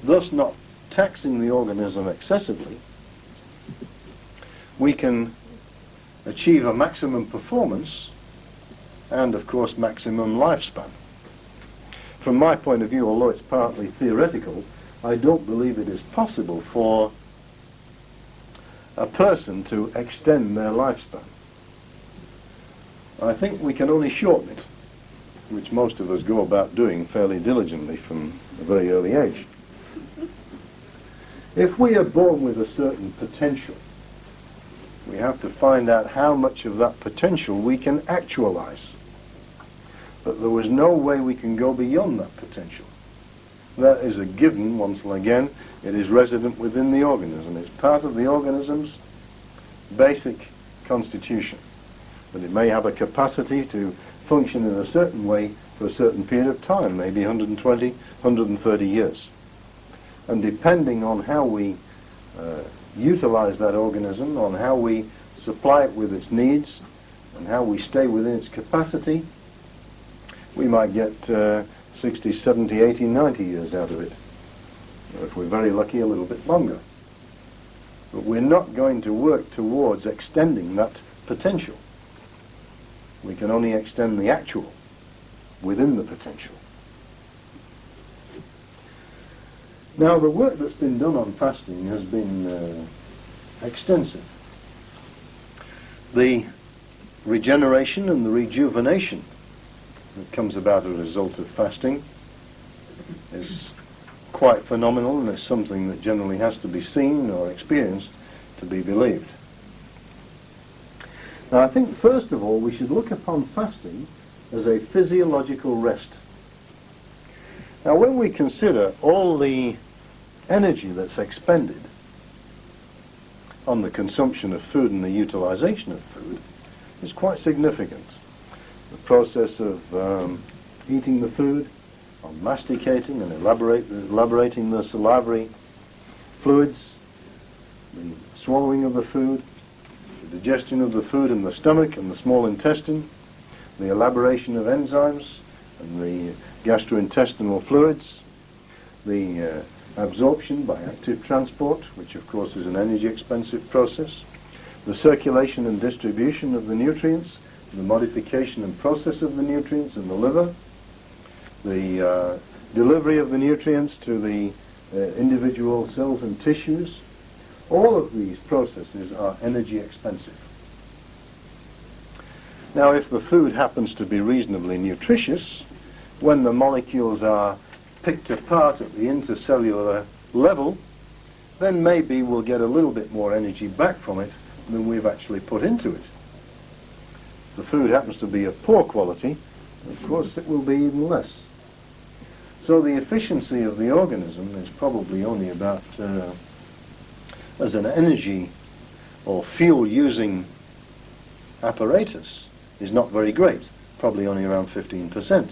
thus not taxing the organism excessively, we can achieve a maximum performance and, of course, maximum lifespan. From my point of view, although it's partly theoretical, I don't believe it is possible for a person to extend their lifespan. I think we can only shorten it, which most of us go about doing fairly diligently from a very early age. If we are born with a certain potential, we have to find out how much of that potential we can actualize. But there was no way we can go beyond that potential. That is a given, once again. It is resident within the organism. It's part of the organism's basic constitution. But it may have a capacity to function in a certain way for a certain period of time, maybe 120, 130 years. And depending on how we utilize that organism, on how we supply it with its needs, and how we stay within its capacity, we might get 60, 70, 80, 90 years out of it. Or if we're very lucky, a little bit longer. But we're not going to work towards extending that potential. We can only extend the actual within the potential. Now, the work that's been done on fasting has been extensive. The regeneration and the rejuvenation that comes about as a result of fasting is quite phenomenal, and is something that generally has to be seen or experienced to be believed. Now, I think first of all we should look upon fasting as a physiological rest. Now, when we consider all the energy that's expended on the consumption of food and the utilization of food, it's quite significant. The process of eating the food, on masticating and elaborating the salivary fluids, the swallowing of the food, the digestion of the food in the stomach and the small intestine, the elaboration of enzymes and the gastrointestinal fluids, the absorption by active transport, which of course is an energy expensive process, the circulation and distribution of the nutrients, the modification and process of the nutrients in the liver, the delivery of the nutrients to the individual cells and tissues. All of these processes are energy expensive. Now, if the food happens to be reasonably nutritious, when the molecules are picked apart at the intercellular level, then maybe we'll get a little bit more energy back from it than we've actually put into it. If the food happens to be of poor quality, of course it will be even less. So the efficiency of the organism is probably only about, as an energy or fuel-using apparatus, is not very great, probably only around 15%.